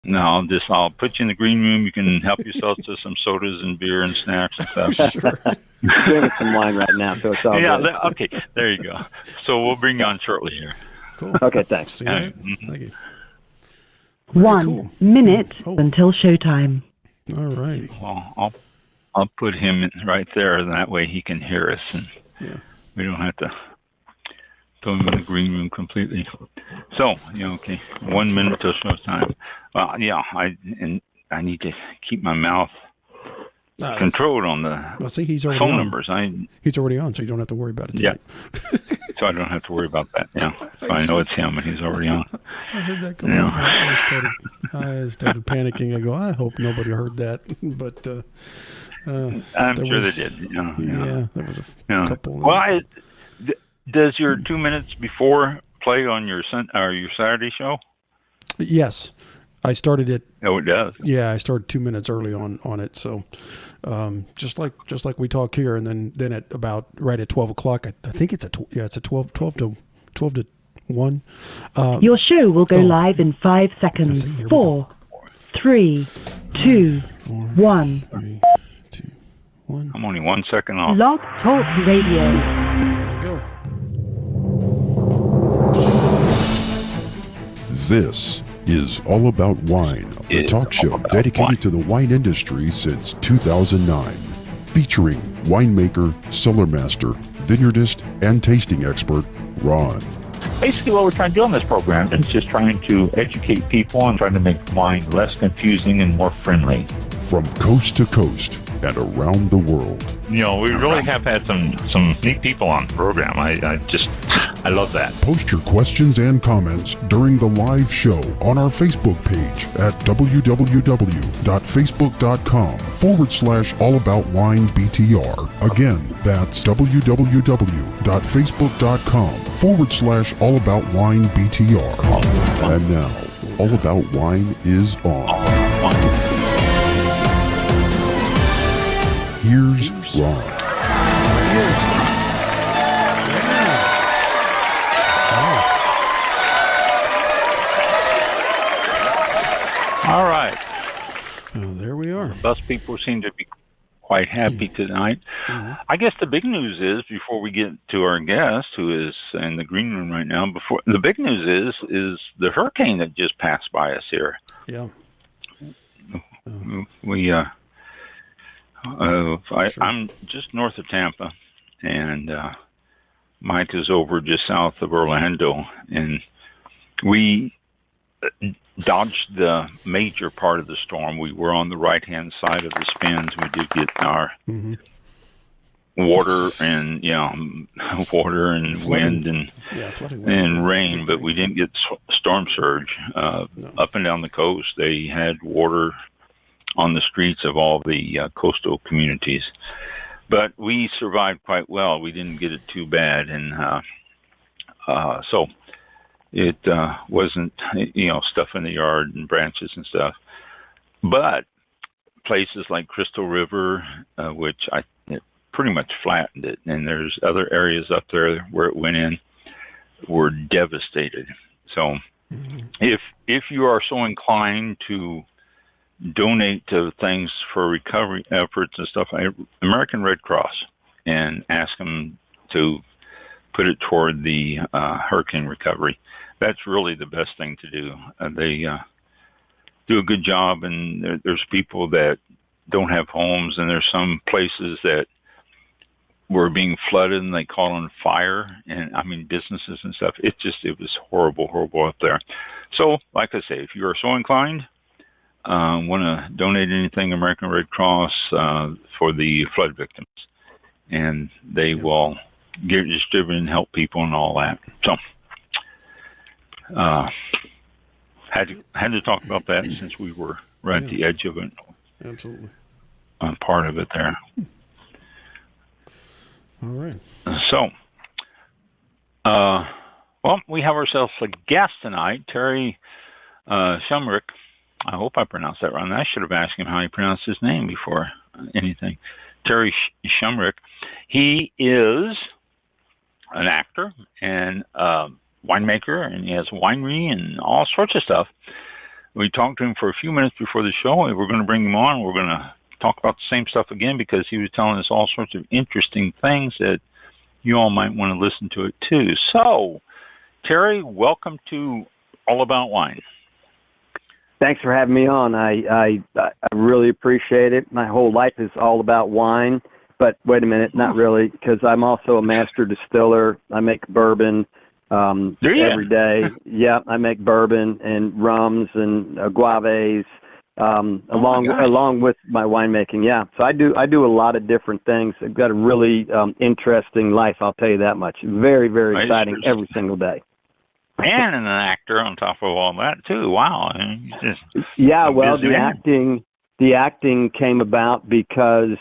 No, I'll put you in the green room. You can help yourself to some sodas and beer and snacks and stuff. Sure. I'm drinking some wine right now, so it's all good. Okay, there you go. So we'll bring you on shortly here. Cool. Okay, thanks. See you later. Thank you. 1 minute until showtime. All righty. Well, I'll put him right there, and that way he can hear us, and we don't have to put him in the green room completely. So, okay, 1 minute till showtime. I need to keep my mouth controlled on the he's already phone on. numbers. He's already on, so you don't have to worry about it tonight. Yeah. So I don't have to worry about that. Yeah. So I know it's him, and he's already on. I heard that going on. I started panicking. I go, I hope nobody heard that. But I'm sure they did. Yeah, there was a couple. Well, does your 2 minutes before play on your Saturday show? Yes. I started it. Oh, it does. Yeah, I started 2 minutes early on it. So, just like we talk here, and then at about right at 12 o'clock, I think it's it's a 12 to 1. Your show will go live in 5 seconds. 4, 3, 2, 1. 3, 2, 1. I'm only 1 second off. Blog Talk Radio. There we go. This is All About Wine, the talk show dedicated to the wine industry since 2009. Featuring winemaker, cellar master, vineyardist, and tasting expert, Ron. Basically, what we're trying to do on this program is just trying to educate people and trying to make wine less confusing and more friendly. From coast to coast and around the world. We really have had some neat people on the program. I love that. Post your questions and comments during the live show on our Facebook page at www.facebook.com/allaboutwinebtr. Again, that's www.facebook.com/allaboutwinebtr. And now, All About Wine is on. Here's Ron. All right. Oh, there we are. Bus people seem to be quite happy tonight. Mm-hmm. I guess the big news is, before we get to our guest, who is in the green room right now, the big news is the hurricane that just passed by us here. Yeah. I'm just north of Tampa, and Mike is over just south of Orlando, and we dodged the major part of the storm. We were on the right-hand side of the spins. We did get our water and wind and rain, but we didn't get storm surge. Up and down the coast, they had water on the streets of all the coastal communities. But we survived quite well. We didn't get it too bad. And so it wasn't, stuff in the yard and branches and stuff. But places like Crystal River, which it pretty much flattened it, and there's other areas up there where it went in, were devastated. So if you are so inclined to donate to things for recovery efforts and stuff, American Red Cross, and ask them to put it toward the hurricane recovery. That's really the best thing to do. They do a good job, and there's people that don't have homes, and there's some places that were being flooded and they caught on fire, and businesses and stuff. It was horrible up there. So, like I say, if you are so inclined, want to donate anything, American Red Cross, for the flood victims, and they will get distributed and help people and all that. So, had to talk about that since we were right at the edge of it. Absolutely. Part of it there. All right. So, we have ourselves a guest tonight, Terry Shumrick. I hope I pronounced that right. I should have asked him how he pronounced his name before anything. Terry Shumrick. He is an actor and winemaker, and he has a winery and all sorts of stuff. We talked to him for a few minutes before the show, and we're going to bring him on. We're going to talk about the same stuff again because he was telling us all sorts of interesting things that you all might want to listen to it too. So, Terry, welcome to All About Wine. Thanks for having me on. I really appreciate it. My whole life is all about wine, but wait a minute, not really, because I'm also a master distiller. I make bourbon every day. Yeah, I make bourbon and rums and agaves along with my winemaking. Yeah, so I do a lot of different things. I've got a really interesting life. I'll tell you that much. Very, very exciting every single day. And an actor on top of all that too. Wow. Well, the acting came about because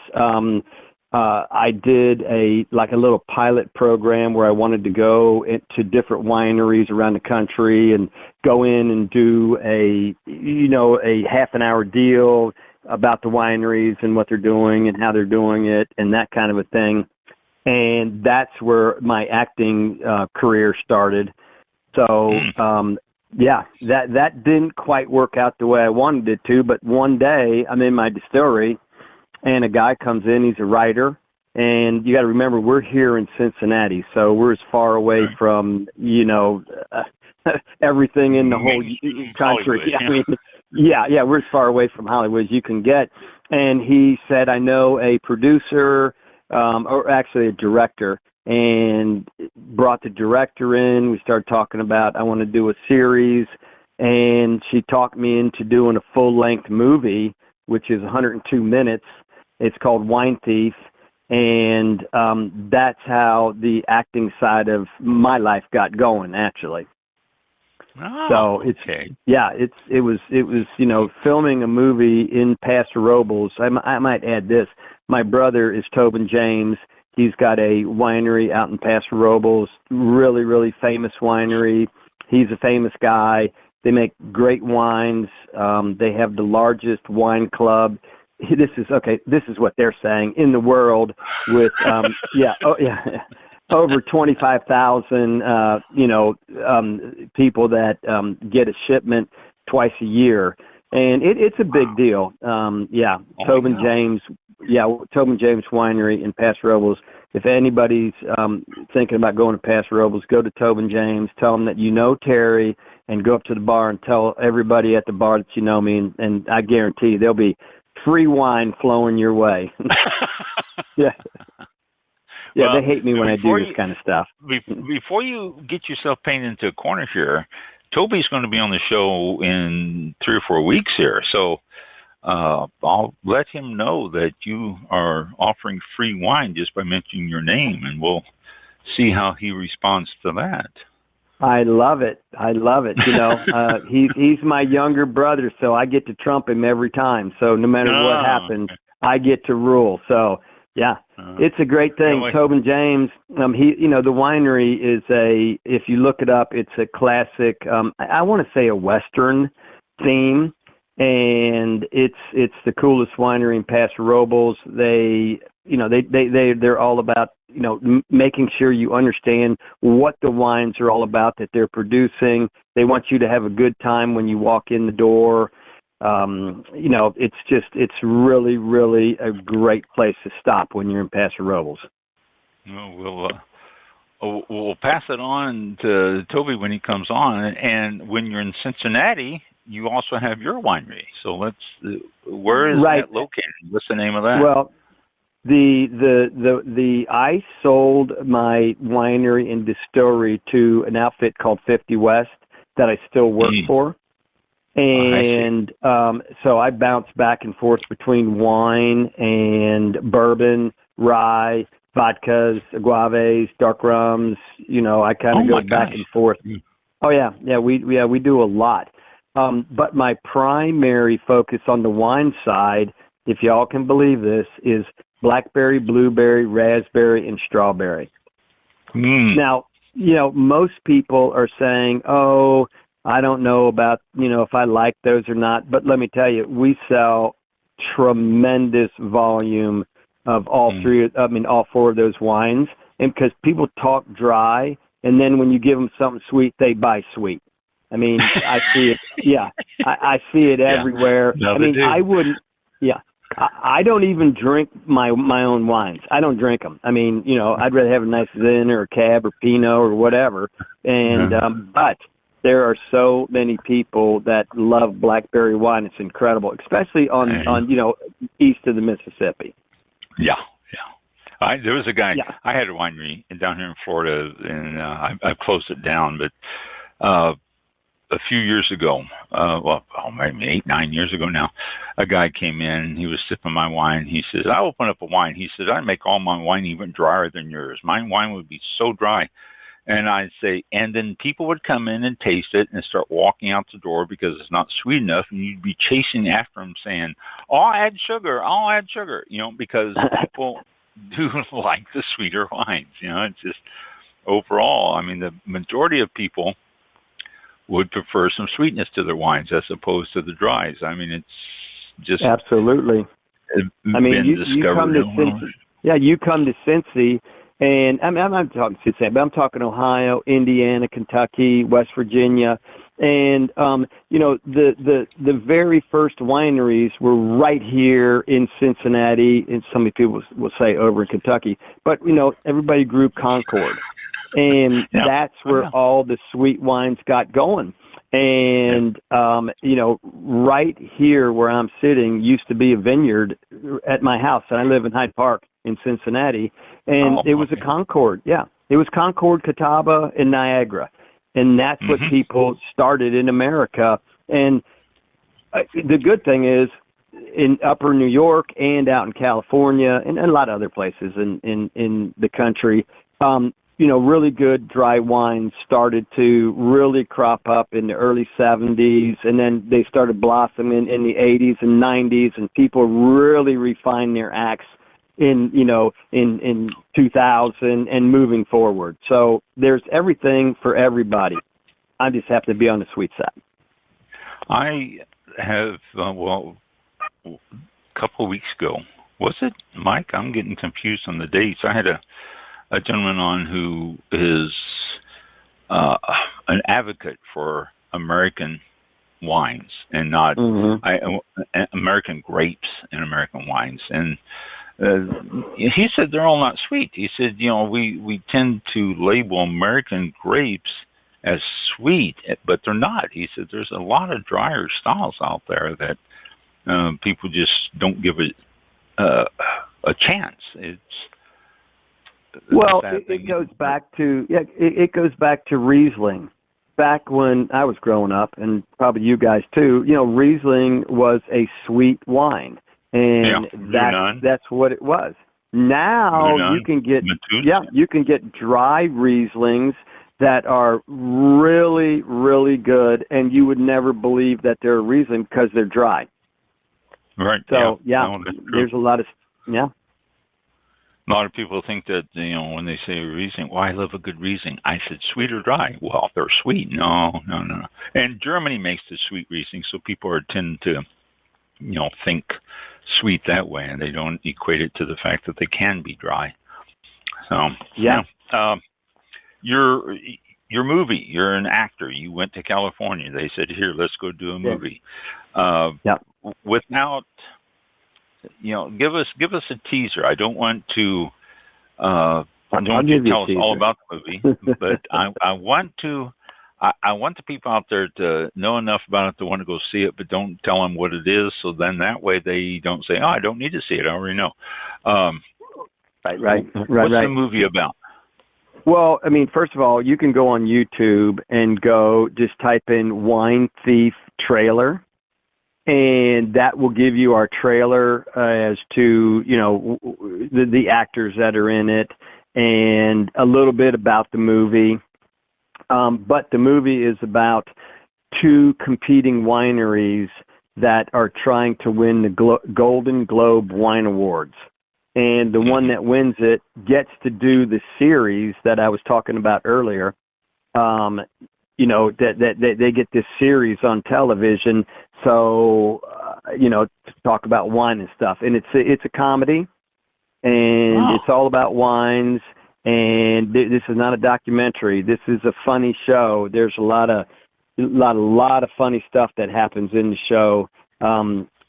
I did a little pilot program where I wanted to go to different wineries around the country and go in and do a half an hour deal about the wineries and what they're doing and how they're doing it and that kind of a thing. And that's where my acting career started. So, that didn't quite work out the way I wanted it to, but one day I'm in my distillery and a guy comes in, he's a writer, and you got to remember we're here in Cincinnati, so we're as far away from, everything in the whole country. We're as far away from Hollywood as you can get. And he said, I know a producer, or actually a director, and brought the director in. We started talking about, I want to do a series, and she talked me into doing a full-length movie, which is 102 minutes. It's called Wine Thief, and that's how the acting side of my life got going, actually. Oh, so it's okay. It was filming a movie in Paso Robles. I might add this. My brother is Tobin James. He's got a winery out in Paso Robles, really, really famous winery. He's a famous guy. They make great wines. They have the largest wine club. This is what they're saying in the world with, over 25,000, people that get a shipment twice a year. And it's a big deal. Tobin James Winery in Paso Robles. If anybody's thinking about going to Paso Robles, go to Tobin James, tell them that you know Terry, and go up to the bar and tell everybody at the bar that you know me, and I guarantee there'll be free wine flowing your way. Yeah. Yeah, they hate me when I do this kind of stuff. Before you get yourself painted into a corner here, Toby's going to be on the show in 3 or 4 weeks here, so I'll let him know that you are offering free wine just by mentioning your name, and we'll see how he responds to that. I love it. He's my younger brother, so I get to trump him every time. So no matter what happens, I get to rule. So yeah, it's a great thing. Tobin James, the winery is if you look it up, it's a classic, I want to say a Western theme, and it's the coolest winery in Paso Robles. They're all about, making sure you understand what the wines are all about that they're producing. They want you to have a good time when you walk in the door. It's really, really a great place to stop when you're in Paso Robles. We'll pass it on to Toby when he comes on. And when you're in Cincinnati, you also have your winery. So where is that located? What's the name of that? Well, I sold my winery and distillery to an outfit called 50 West that I still work for. And so I bounce back and forth between wine and bourbon, rye, vodkas, agaves, dark rums. I kind of go back and forth. Oh yeah, we do a lot. But my primary focus on the wine side, if y'all can believe this, is blackberry, blueberry, raspberry, and strawberry. Now, most people are saying, oh, I don't know about, if I like those or not. But let me tell you, we sell tremendous volume of all four of those wines. And because people talk dry, and then when you give them something sweet, they buy sweet. I mean, I see it. Yeah, I see it everywhere. No, I mean, I wouldn't. Yeah, I don't even drink my own wines. I don't drink them. I mean, I'd rather have a nice Zin or a Cab or Pinot or whatever. And but there are so many people that love blackberry wine. It's incredible, especially on east of the Mississippi. Yeah. There was a guy. Yeah. I had a winery down here in Florida, and I closed it down. But a few years ago, maybe 8-9 years ago now, a guy came in and he was sipping my wine. He says, "I open up a wine." He says, "I make all my wine even drier than yours. My wine would be so dry." And I'd say, and then people would come in and taste it and start walking out the door because it's not sweet enough, and you'd be chasing after them saying, I'll add sugar, because people do like the sweeter wines. It's just overall, I mean, the majority of people would prefer some sweetness to their wines as opposed to the dries. I mean, it's just absolutely. I mean, you come to Cincy. Yeah, you come to Cincy, and I'm not talking Cincinnati, but I'm talking Ohio, Indiana, Kentucky, West Virginia, and the very first wineries were right here in Cincinnati, and some people will say over in Kentucky, but everybody grew Concord. And that's where all the sweet wines got going. And, right here where I'm sitting used to be a vineyard at my house. And I live in Hyde Park in Cincinnati. And it was a Concord. Yeah. It was Concord, Catawba, and Niagara. And that's what people started in America. And the good thing is, in upper New York and out in California and a lot of other places in the country, really good dry wines started to really crop up in the early 70s, and then they started blossoming in the 80s and 90s, and people really refined their acts in 2000 and moving forward. So there's everything for everybody. I just have to be on the sweet side. I have, a couple of weeks ago, was it, Mike? I'm getting confused on the dates. I had a gentleman on who is an advocate for American wines and not American grapes and American wines. And he said they're all not sweet. He said, we tend to label American grapes as sweet, but they're not. He said there's a lot of drier styles out there that people just don't give it a chance. It goes back to it goes back to Riesling. Back when I was growing up, and probably you guys too, Riesling was a sweet wine, and that's what it was. Now you can get dry Rieslings that are really, really good, and you would never believe that they're Riesling because they're dry. Right. So there's a lot of A lot of people think that, when they say Riesling, I love a good Riesling. I said, sweet or dry? Well, they're sweet. No. And Germany makes the sweet Riesling, so people tend to, think sweet that way, and they don't equate it to the fact that they can be dry. So, your movie, you're an actor. You went to California. They said, here, let's go do a movie. Without... give us a teaser. I don't want to. I don't want you to tell us all about the movie, but I want to. I want the people out there to know enough about it to want to go see it, but don't tell them what it is. So then that way they don't say, I don't need to see it. I already know. Right. What's the movie about? Well, I mean, first of all, you can go on YouTube and just type in Wine Thief trailer. And that will give you our trailer as to, the actors that are in it and a little bit about the movie. But the movie is about two competing wineries that are trying to win the Golden Globe Wine Awards. And the one that wins it gets to do the series that I was talking about earlier. That they get this series on television. So, to talk about wine and stuff. And it's a comedy, and it's all about wines. And this is not a documentary. This is a funny show. There's a lot of, lot of funny stuff that happens in the show.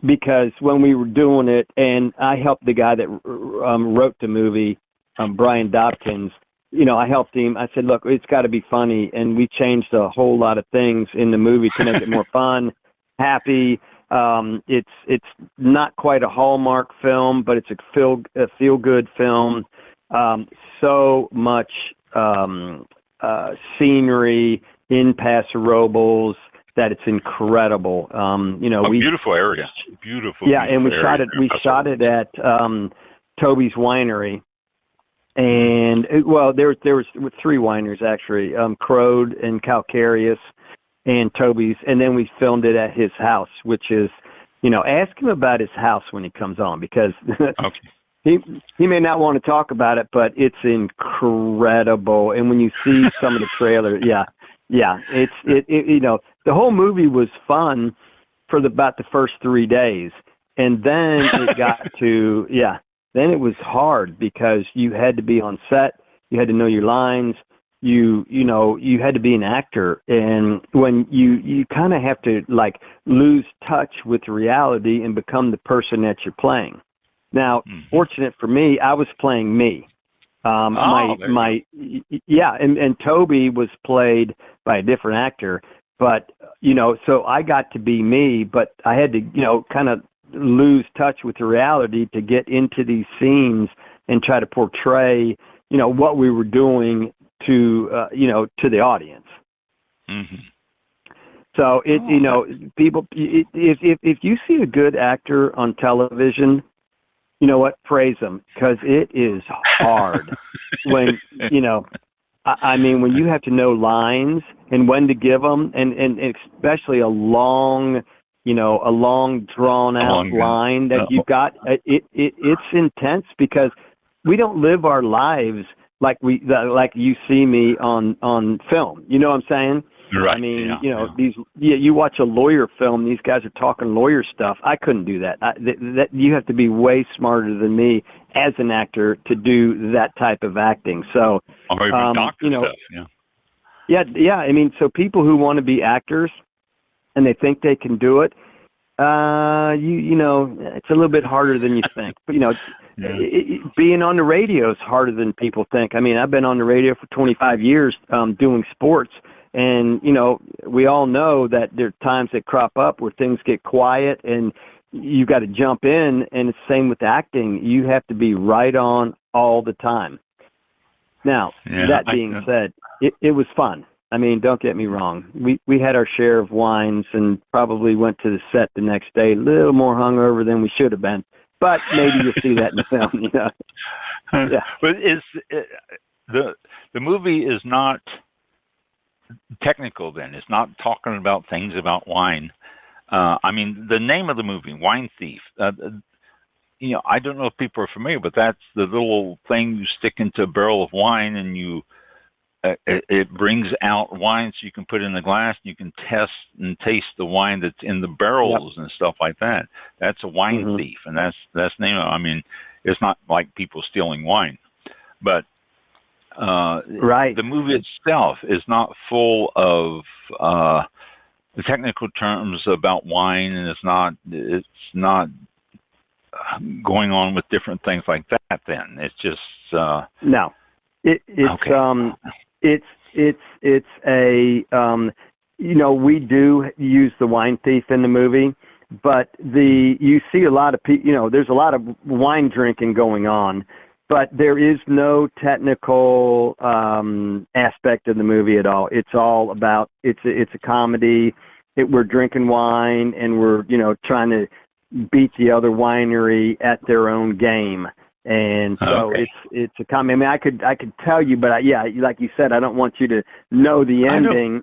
Because when we were doing it, and I helped the guy that wrote the movie, Brian Dobkins, I helped him. I said, look, it's got to be funny. And we changed a whole lot of things in the movie to make it more fun, happy. It's not quite a Hallmark film, but it's a feel-good film. So much scenery in Paso Robles that it's incredible. Beautiful area. Beautiful. Yeah, and we shot it at Toby's Winery. And there was 3 wineries actually, Crode and Calcareous and Toby's, and then we filmed it at his house, which is, ask him about his house when he comes on, because he may not want to talk about it, but it's incredible. And when you see some of the trailer, it's the whole movie was fun for about the first 3 days, and then it got to then it was hard because you had to be on set, you had to know your lines, you had to be an actor, and when you kind of have to lose touch with reality and become the person that you're playing. Now, fortunate for me, I was playing me. And Toby was played by a different actor, but so I got to be me, but I had to kind of lose touch with the reality to get into these scenes and try to portray what we were doing to the audience. So people, if you see a good actor on television, you know what, praise them, because it is hard when when you have to know lines and when to give them, and especially a long drawn out line that you've got. It's intense because we don't live our lives like you see me on film. You know what I'm saying? Right. I mean, you watch a lawyer film, these guys are talking lawyer stuff. I couldn't do that. That you have to be way smarter than me as an actor to do that type of acting. So, or even doctor stuff. Yeah. I mean, so people who want to be actors and they think they can do it, it's a little bit harder than you think. But, being on the radio is harder than people think. I mean, I've been on the radio for 25 years doing sports, and, we all know that there are times that crop up where things get quiet and you got to jump in, and it's the same with acting. You have to be right on all the time. Now, that being said, it was fun. I mean, don't get me wrong. We had our share of wines and probably went to the set the next day a little more hungover than we should have been. But maybe you'll see that in the film. Yeah. But the movie is not technical. Then it's not talking about things about wine. I mean, the name of the movie, Wine Thief. I don't know if people are familiar, but that's the little thing you stick into a barrel of wine, and it brings out wine so you can put in the glass, and you can test and taste the wine that's in the barrels and stuff like that. That's a wine thief, and that's the name of it. I mean, it's not like people stealing wine, but the movie itself is not full of the technical terms about wine, and it's not going on with different things like that. Then it's just no. It's a we do use the wine thief in the movie, but you see a lot of people, there's a lot of wine drinking going on, but there is no technical aspect of the movie at all. It's all about it's a comedy. We're drinking wine and we're trying to beat the other winery at their own game. And so it's a comedy. I mean, I could tell you, but like you said, I don't want you to know the ending.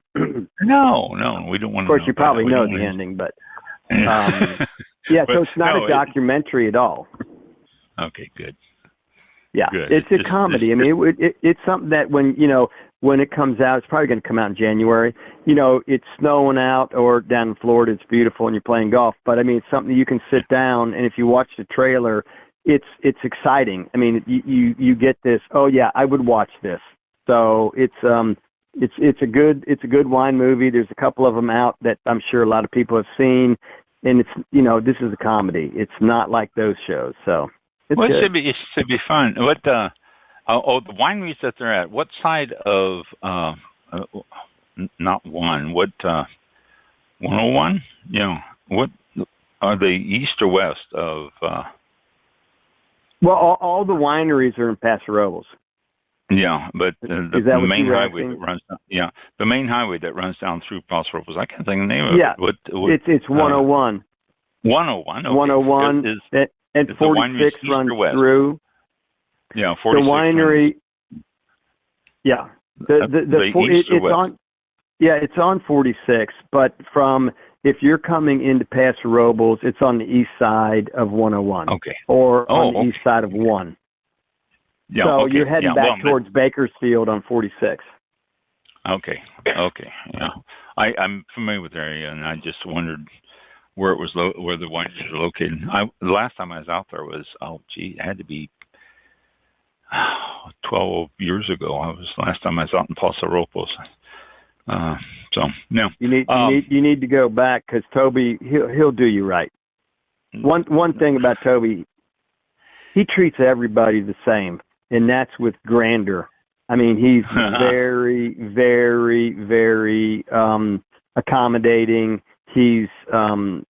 No, we don't want to. Of course, you probably know the ending, but so it's not a documentary at all. Okay, good. Yeah, good. It's a comedy. I mean, it's something that when it comes out, it's probably going to come out in January. It's snowing out, or down in Florida, it's beautiful, and you're playing golf. But I mean, it's something you can sit down, and if you watch the trailer, it's exciting. I mean, you get this. Oh yeah, I would watch this. So it's It's a good wine movie. There's a couple of them out that I'm sure a lot of people have seen, and it's this is a comedy. It's not like those shows, so it's good. It should be fun. What the wineries that they're at? What side of not one? What 101? What are they, east or west of? Well, all the wineries are in Paso Robles. Yeah, but the main highway that runs down, the main highway that runs down through Paso Robles, I can't think of the name of it. It's 101. 101. Okay. 101 and 46 runs through. Yeah, 46. The winery. Yeah, it's on 46, but if you're coming into Paso Robles, it's on the east side of 101. Okay. Or on the east side of 1. Yeah, so you're heading back towards Bakersfield on 46. Okay. Yeah, I'm familiar with the area, and I just wondered where it was where the wineries were located. The last time I was out there was it had to be 12 years ago. Last time I was out in Paso Robles. You need to go back because Toby he'll do you right. One thing about Toby, he treats everybody the same, and that's with grandeur. I mean, he's very, very, very accommodating. He's when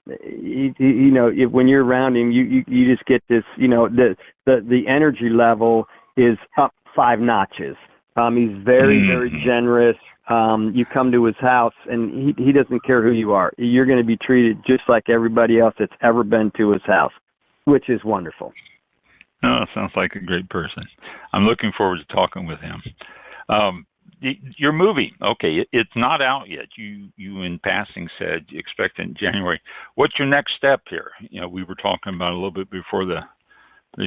you're around him, you just get this. The energy level is up 5 notches. He's very, very generous. You come to his house, and he doesn't care who you are. You're going to be treated just like everybody else that's ever been to his house, which is wonderful. Oh, sounds like a great person. I'm looking forward to talking with him. Your movie, okay, it's not out yet. You in passing said you expect it in January. What's your next step here? We were talking about a little bit before the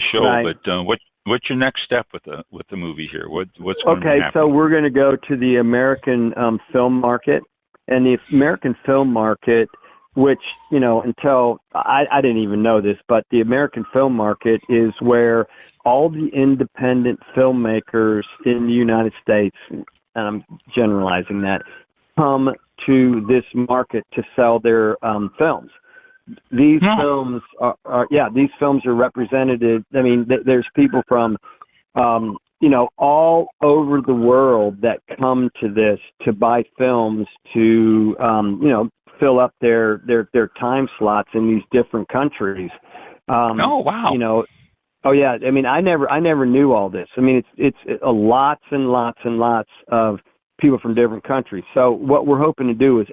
show, right. But what's your next step with the movie here? What's going to happen? Okay, so we're going to go to the American film market, and the American film market, which until I didn't even know this, but the American film market is where all the independent filmmakers in the United States, and I'm generalizing that, come to this market to sell their films. These films these films are represented. I mean, there's people from, all over the world that come to this to buy films to, fill up their time slots in these different countries. Oh, wow. Oh yeah. I mean, I never knew all this. I mean, it's lots and lots and lots of people from different countries. So what we're hoping to do is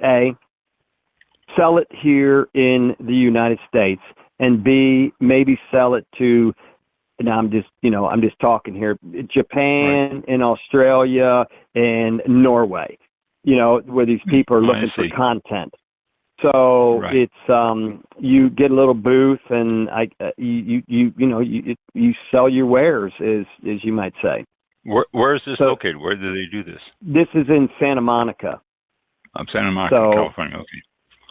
sell it here in the United States, and B, maybe sell it to, and I'm just talking here, Japan right. and Australia and Norway, where these people are looking for content. So right. It's you get a little booth, and you sell your wares, as you might say. Where is this located? Where do they do this? This is in Santa Monica. Santa Monica, California. Okay.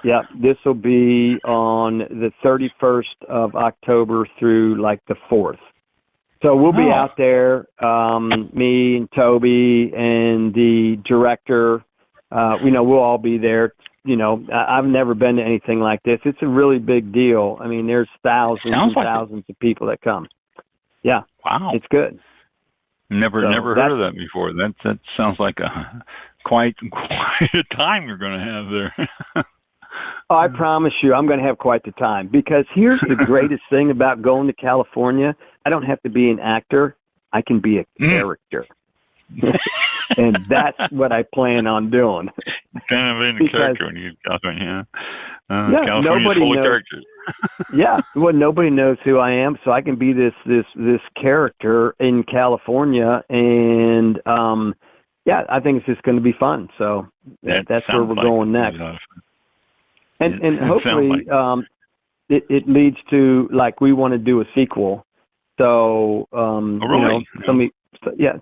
Yeah, this will be on the 31st of October through like the 4th. So we'll be out there, me and Toby and the director. We'll all be there. I've never been to anything like this. It's a really big deal. I mean, there's thousands and thousands of people that come. Yeah. Wow. It's good. Never heard of that before. That sounds like quite a time you're going to have there. Oh, I promise you, I'm going to have quite the time, because here's the greatest thing about going to California. I don't have to be an actor. I can be a character. And that's what I plan on doing. Kind of being a character when you go to California. Nobody full knows. Of characters. Yeah, well, nobody knows who I am, so I can be this character in California, and I think it's just going to be fun. So that's where we're going next. And hopefully it leads to, like, we want to do a sequel. So really?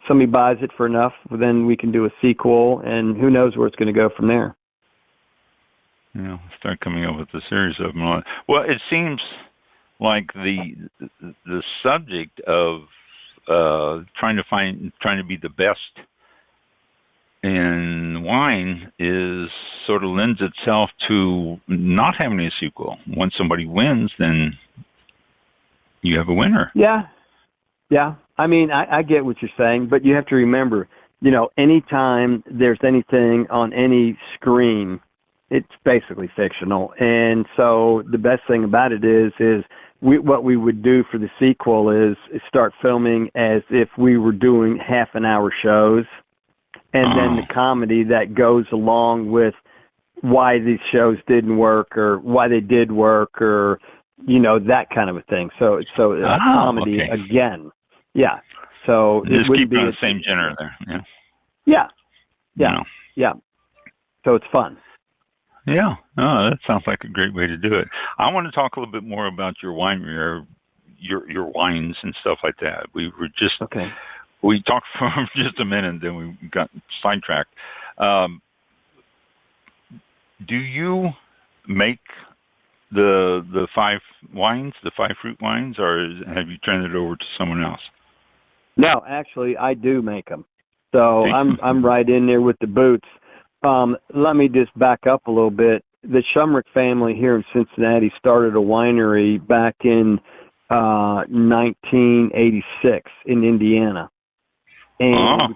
Somebody buys it for enough, then we can do a sequel, and who knows where it's going to go from there. Start coming up with a series of them. Well, it seems like the subject of trying to be the best and wine is sort of lends itself to not having a sequel. Once somebody wins, then you have a winner. Yeah. I mean, I get what you're saying, but you have to remember, anytime there's anything on any screen, it's basically fictional. And so the best thing about it is what we would do for the sequel is start filming as if we were doing half-an-hour shows, and then the comedy that goes along with why these shows didn't work or why they did work, or that kind of a thing. So comedy again. Yeah. So just keep on the same genre there. Yeah. So it's fun. Yeah. Oh, that sounds like a great way to do it. I want to talk a little bit more about your winery, or your wines and stuff like that. We talked for just a minute, then we got sidetracked. Do you make the 5 wines, the 5 fruit wines, or have you turned it over to someone else? No, actually, I do make them. So I'm right in there with the boots. Let me just back up a little bit. The Shumrick family here in Cincinnati started a winery back in 1986 in Indiana, and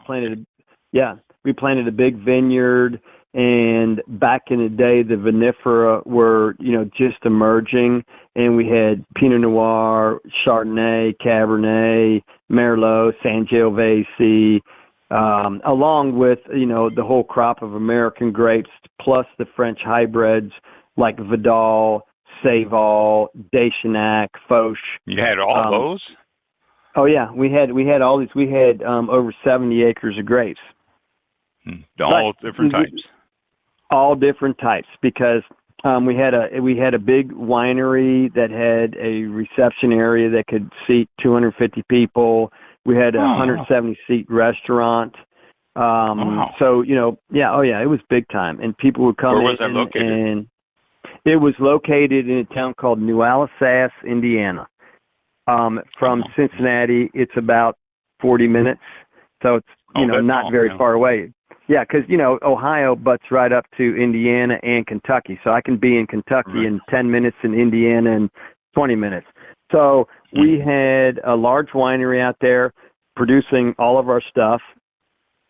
we planted a big vineyard. And back in the day, the vinifera were, just emerging, and we had Pinot Noir, Chardonnay, Cabernet, Merlot, Sangiovese, along with, the whole crop of American grapes, plus the French hybrids like Vidal, Saval, Deschinac, Foch. You had all those? Oh yeah, we had all these. We had over 70 acres of grapes. All different types. All different types, because we had a big winery that had a reception area that could seat 250 people. We had a 170-seat restaurant. So it was big time, and people would come. Where was that located? And it was located in a town called New Alisace, Indiana. From Cincinnati, it's about 40 minutes, so it's not very far away. Yeah, because, Ohio butts right up to Indiana and Kentucky. So I can be in Kentucky in 10 minutes and Indiana in 20 minutes. So we had a large winery out there producing all of our stuff.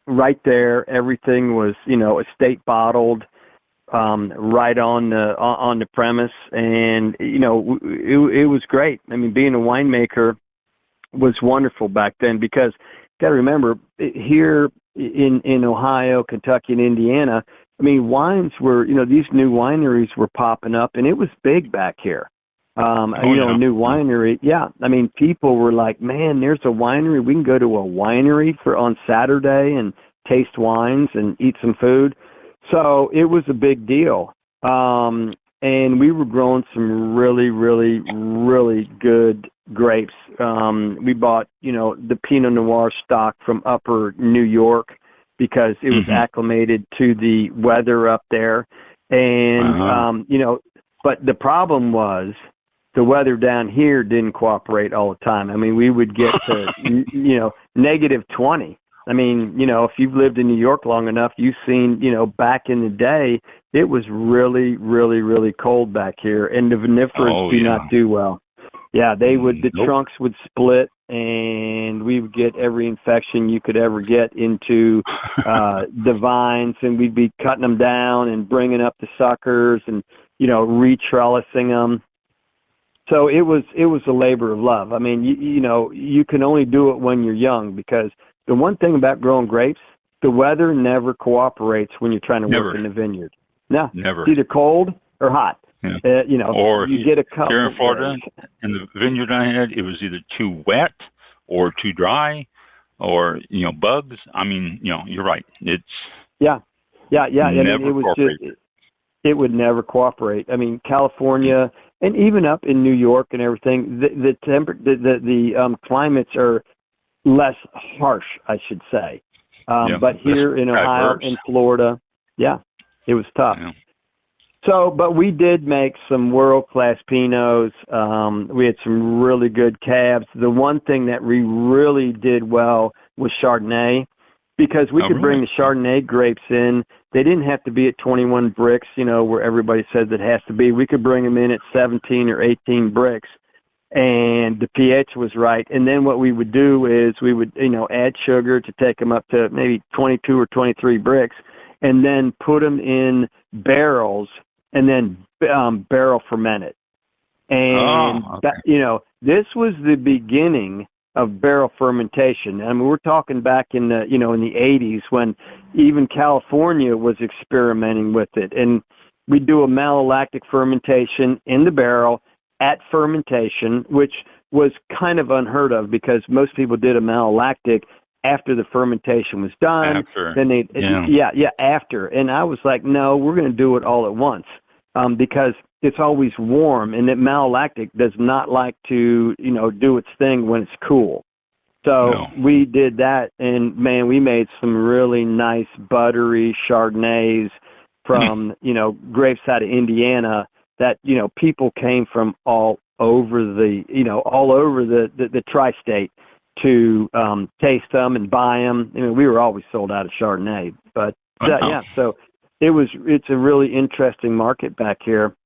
Right there, everything was, estate bottled, right on the premise. And, it was great. I mean, being a winemaker was wonderful back then, because you got to remember, here in Ohio, Kentucky, and Indiana, I mean, wines were, these new wineries were popping up, and it was big back here. A new winery. Yeah. I mean, people were like, man, there's a winery. We can go to a winery on Saturday and taste wines and eat some food. So it was a big deal. And we were growing some really, really, really good grapes. We bought, the Pinot Noir stock from upper New York, because it was acclimated to the weather up there. And, but the problem was the weather down here didn't cooperate all the time. I mean, we would get to, negative 20. I mean, if you've lived in New York long enough, you've seen, back in the day, it was really, really, really cold back here, and the vinifers do not do well. Yeah, the trunks would split, and we would get every infection you could ever get into the vines, and we'd be cutting them down and bringing up the suckers and, re-trellising them. So it was a labor of love. I mean, you can only do it when you're young, because the one thing about growing grapes, the weather never cooperates when you're trying to work in the vineyard. No, never. It's either cold or hot. Yeah. Or you get a couple. Here in Florida, in the vineyard I had, it was either too wet or too dry, or bugs. I mean, you're right. It's yeah. It would never cooperate. I mean, California and even up in New York and everything, the climates are less harsh, I should say. But here in Ohio and Florida, it was tough. Yeah. So, but we did make some world-class Pinots. We had some really good cabs. The one thing that we really did well was Chardonnay. because we could bring the Chardonnay grapes in. They didn't have to be at 21 bricks, where everybody says it has to be. We could bring them in at 17 or 18 bricks, and the pH was right. And then what we would do is we would, add sugar to take them up to maybe 22 or 23 bricks, and then put them in barrels and then barrel ferment it. And, this was the beginning of barrel fermentation. I mean, we're talking back in the, in the 80s when even California was experimenting with it. And we do a malolactic fermentation in the barrel at fermentation, which was kind of unheard of because most people did a malolactic after the fermentation was done. After. Then after. And I was like, no, we're going to do it all at once because it's always warm, and that malolactic does not like to, do its thing when it's cool. So we did that, and man, we made some really nice buttery Chardonnays from, grapes out of Indiana that, people came from all over the tri-state to taste them and buy them. I mean, we were always sold out of Chardonnay, but so it's a really interesting market back here.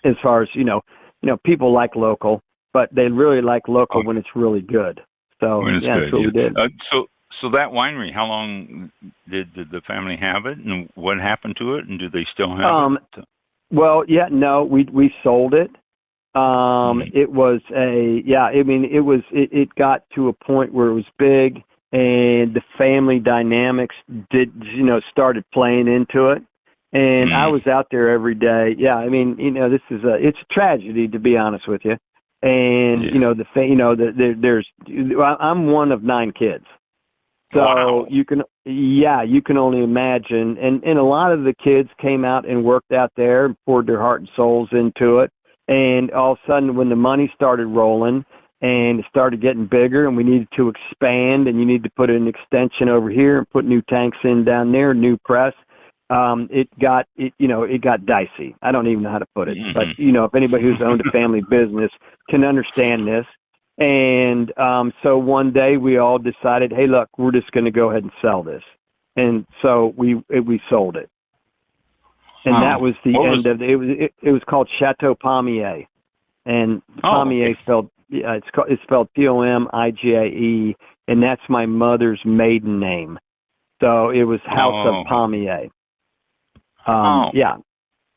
As far as, people like local, but they really like local when it's really good. So, that's what we did. So that winery, how long did the family have it, and what happened to it, and do they still have it? Well, we sold it. It was it got to a point where it was big, and the family dynamics started playing into it. And I was out there every day. Yeah, I mean, this is it's a tragedy, to be honest with you. And I'm one of 9 kids, so you can only imagine. And a lot of the kids came out and worked out there and poured their heart and souls into it. And all of a sudden, when the money started rolling and it started getting bigger, and we needed to expand, and you need to put an extension over here and put new tanks in down there, new press. It got dicey. I don't even know how to put it, but if anybody who's owned a family business can understand this. And so one day we all decided, hey, look, we're just going to go ahead and sell this. And so we sold it. And that was the end of it. It was called Chateau Pommier, and Pommier it's spelled Pomigae, and that's my mother's maiden name. So it was House of Pommier.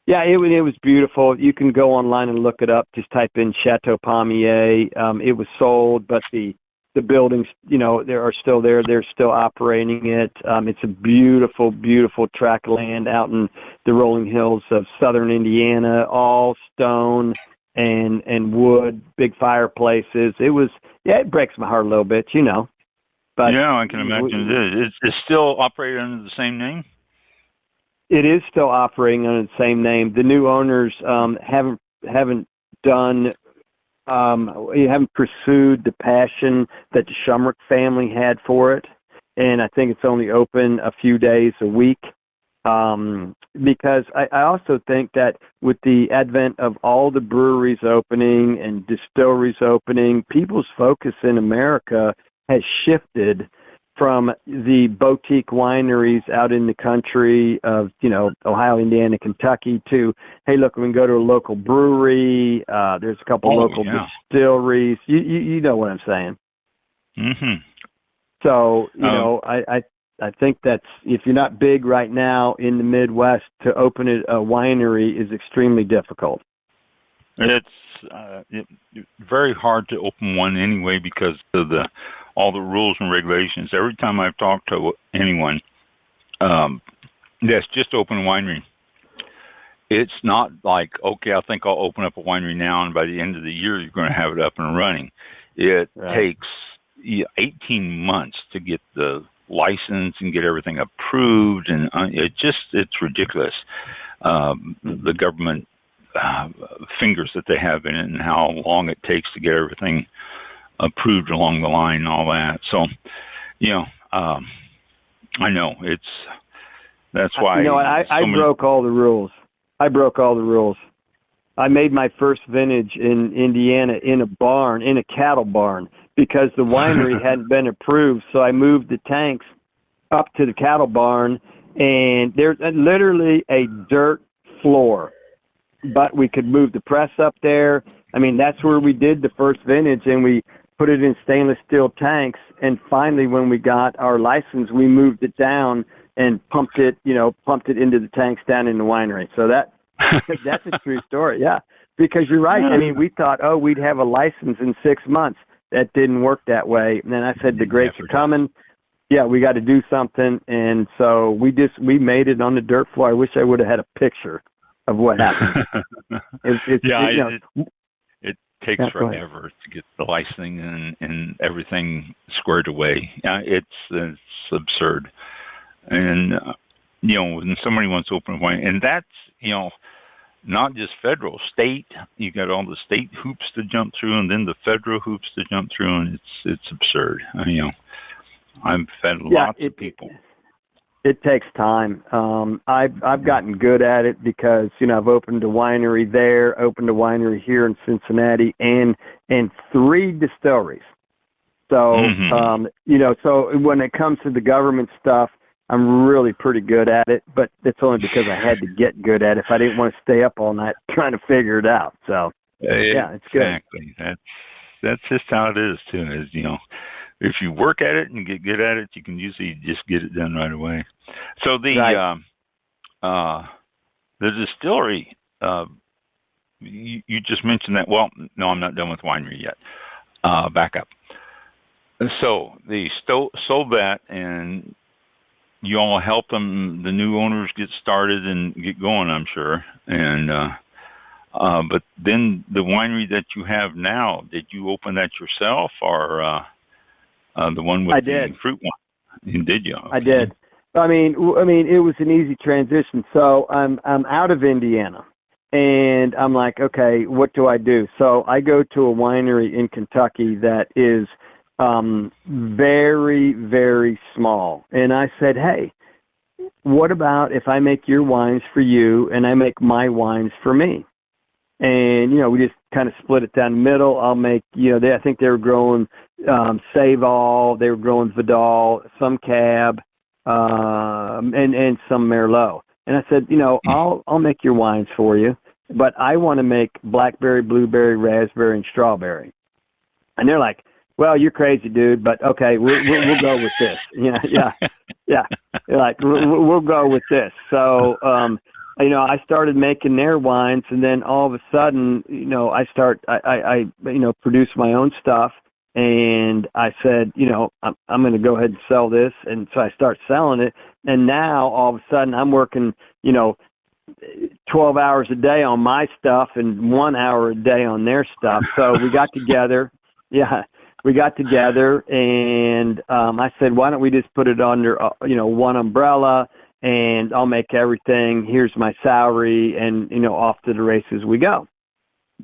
It was beautiful. You can go online and look it up. Just type in Chateau Pommier. It was sold, but the buildings, they are still there. They're still operating it. It's a beautiful, beautiful tract of land out in the rolling hills of southern Indiana, all stone and wood, big fireplaces. It breaks my heart a little bit, But I can imagine it's still operated under the same name? It is still operating under the same name. The new owners haven't pursued the passion that the Shumrick family had for it, and I think it's only open a few days a week. Because I also think that with the advent of all the breweries opening and distilleries opening, people's focus in America has shifted from the boutique wineries out in the country of, Ohio, Indiana, Kentucky to, hey, look, we can go to a local brewery. There's a couple local distilleries. You know what I'm saying? Mm-hmm. So, I think that's, if you're not big right now in the Midwest, to open a winery is extremely difficult. It's very hard to open one anyway because of all the rules and regulations. Every time I've talked to anyone that's just opened a winery, it's not like, okay, I think I'll open up a winery now, and by the end of the year, you're going to have it up and running. It takes 18 months to get the license and get everything approved, and it's ridiculous. The government fingers that they have in it and how long it takes to get everything approved along the line and all that. So, I know that's why. I broke all the rules. I made my first vintage in Indiana in a barn, in a cattle barn, because the winery hadn't been approved. So I moved the tanks up to the cattle barn, and there's literally a dirt floor, but we could move the press up there. I mean, that's where we did the first vintage, and we put it in stainless steel tanks. And finally, when we got our license, we moved it down and pumped it into the tanks down in the winery. So that's a true story. Yeah. Because you're right. I mean, we thought, we'd have a license in 6 months. That didn't work that way. And then I said, the grapes are coming. Yeah, we got to do something. And so we made it on the dirt floor. I wish I would have had a picture of what happened. It takes forever to get the licensing and everything squared away. It's absurd. And, when somebody wants to open a wine, and that's, not just federal, state, you got all the state hoops to jump through and then the federal hoops to jump through, and it's absurd. I've fed lots of people. It takes time. I've gotten good at it because, I've opened a winery there, opened a winery here in Cincinnati, and 3 distilleries. So, so when it comes to the government stuff, I'm really pretty good at it, but it's only because I had to get good at it. If I didn't want to stay up all night trying to figure it out. So, it's good. Exactly. That's just how it is, too, if you work at it and get good at it, you can usually just get it done right away. So the distillery, you just mentioned that. Well, no, I'm not done with winery yet. Back up. So they sold that, and you all help them, the new owners, get started and get going, I'm sure. And but then the winery that you have now, did you open that yourself, or the one with the fruit one? Did you? Okay. I did. I mean, it was an easy transition. So I'm out of Indiana, and I'm like, okay, what do I do? So I go to a winery in Kentucky that is very, very small. And I said, hey, what about if I make your wines for you and I make my wines for me? And, we just kind of split it down the middle. I'll make, I think they were growing Save All, they were growing Vidal, some Cab, and some Merlot. And I said, I'll make your wines for you, but I want to make blackberry, blueberry, raspberry, and strawberry. And they're like, well, you're crazy, dude, but okay, we'll go with this. Yeah. They're like, we'll go with this. So, I started making their wines, and then all of a sudden, I produce my own stuff, and I said, I'm going to go ahead and sell this, and so I start selling it, and now all of a sudden I'm working, 12 hours a day on my stuff and 1 hour a day on their stuff. So we got together. Yeah. We got together, and I said, why don't we just put it under, one umbrella, and I'll make everything. Here's my salary, and, off to the races we go.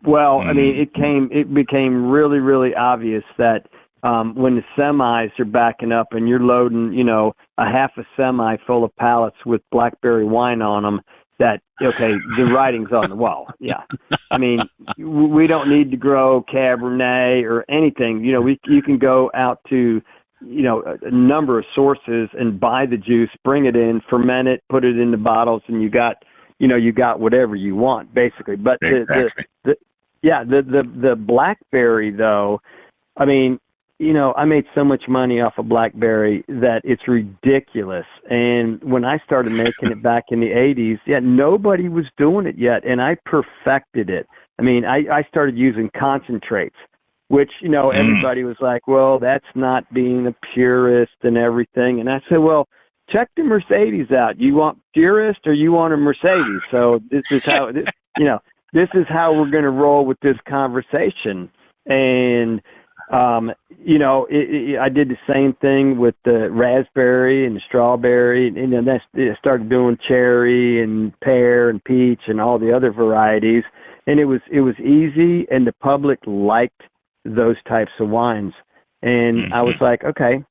Well, I mean, it became really, really obvious that when the semis are backing up and you're loading, a half a semi full of pallets with blackberry wine on them, that, okay, the writing's on the wall. Yeah. I mean, we don't need to grow Cabernet or anything. You can go out to, a number of sources and buy the juice, bring it in, ferment it, put it in the bottles, and you got whatever you want, basically. But the blackberry, though, I mean, I made so much money off of blackberry that it's ridiculous. And when I started making it back in the 80s, nobody was doing it yet, and I perfected it. I mean, I started using concentrates, which, everybody was like, well, that's not being a purist and everything. And I said, well, check the Mercedes out. You want purist or you want a Mercedes? So this is how, this is how we're going to roll with this conversation. And I did the same thing with the raspberry and the strawberry, and I started doing cherry and pear and peach and all the other varieties. And it was easy, and the public liked those types of wines. And I was like, okay.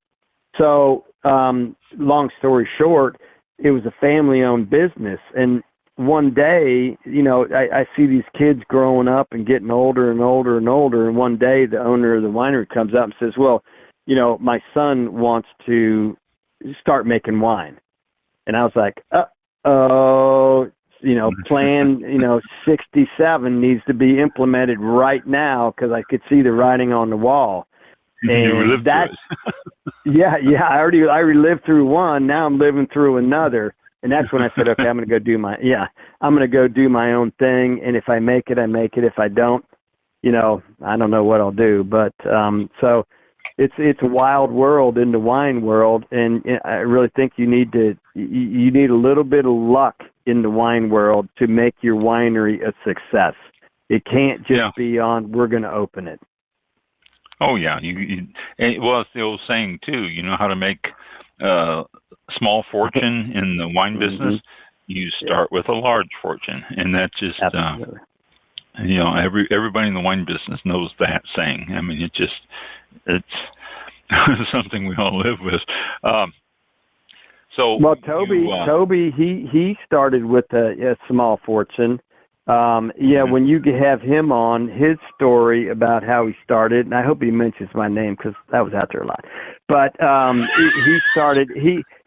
So, long story short, it was a family-owned business. And one day, I see these kids growing up and getting older and older and older. And one day the owner of the winery comes up and says, well, my son wants to start making wine. And I was like, oh, plan, 67 needs to be implemented right now, because I could see the writing on the wall. And that, I already lived through one. Now I'm living through another. And that's when I said, okay, I'm going to go do my own thing. And if I make it, I make it. If I don't, I don't know what I'll do. But so it's a wild world in the wine world, and I really think you need a little bit of luck in the wine world to make your winery a success. It can't just be on, we're going to open it. Oh yeah, well, it's the old saying too. You know how to make a small fortune in the wine business. You start with a large fortune, and that's just everybody in the wine business knows that saying. I mean, it's something we all live with. Toby, he started with a small fortune. When you have him on, his story about how he started, and I hope he mentions my name because that was out there a lot. But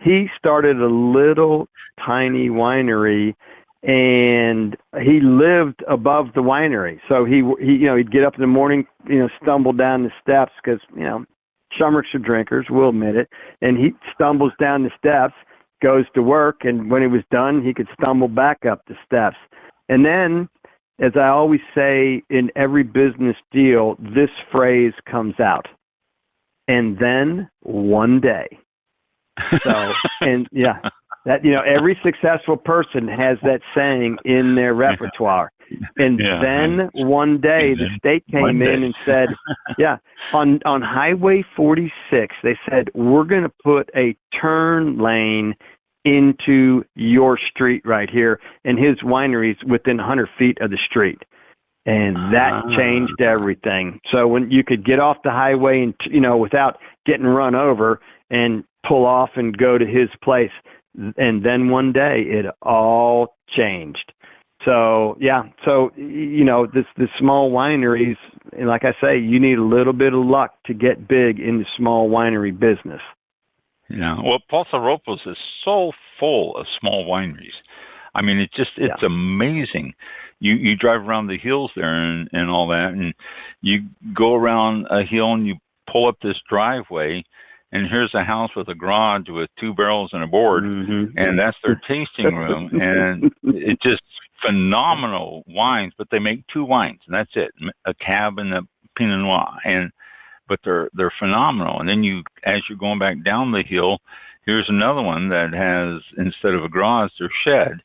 he started a little tiny winery, and he lived above the winery. So he'd get up in the morning, stumble down the steps because Shumricks are drinkers, we'll admit it, and he stumbles down the steps, goes to work, and when he was done, he could stumble back up the steps. And then, as I always say in every business deal, this phrase comes out. And then one day. So, every successful person has that saying in their repertoire. And then one day the state came in and said, on Highway 46, they said, we're going to put a turn lane into your street right here, and his winery's within 100 feet of the street. And that changed everything. So when you could get off the highway and, without getting run over, and pull off and go to his place. And then one day it all changed. So, the small wineries, and like I say, you need a little bit of luck to get big in the small winery business. Yeah, well, Paso Robles is so full of small wineries. I mean, it's amazing. You drive around the hills there and all that, and you go around a hill and you pull up this driveway, and here's a house with a garage with 2 barrels and a board, and that's their tasting room, and it's just phenomenal wines, but they make 2 wines, and that's it, a Cab and a Pinot Noir, but they're phenomenal. And then as you're going back down the hill, here's another one that has, instead of a garage, their shed,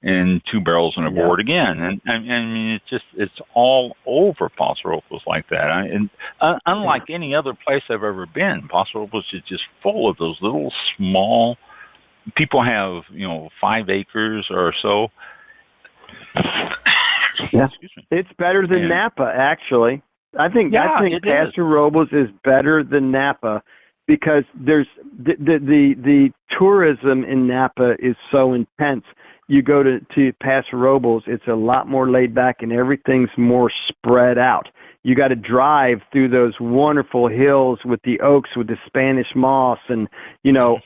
and 2 barrels and a board again. And I mean, it's all over Paso Robles like that. Unlike any other place I've ever been, Paso Robles is just full of those little small. People have 5 acres or so. Yeah, it's better than Napa, actually. I think Paso Robles is better than Napa because there's the tourism in Napa is so intense. You go to Paso Robles, it's a lot more laid back and everything's more spread out. You got to drive through those wonderful hills with the oaks, with the Spanish moss, and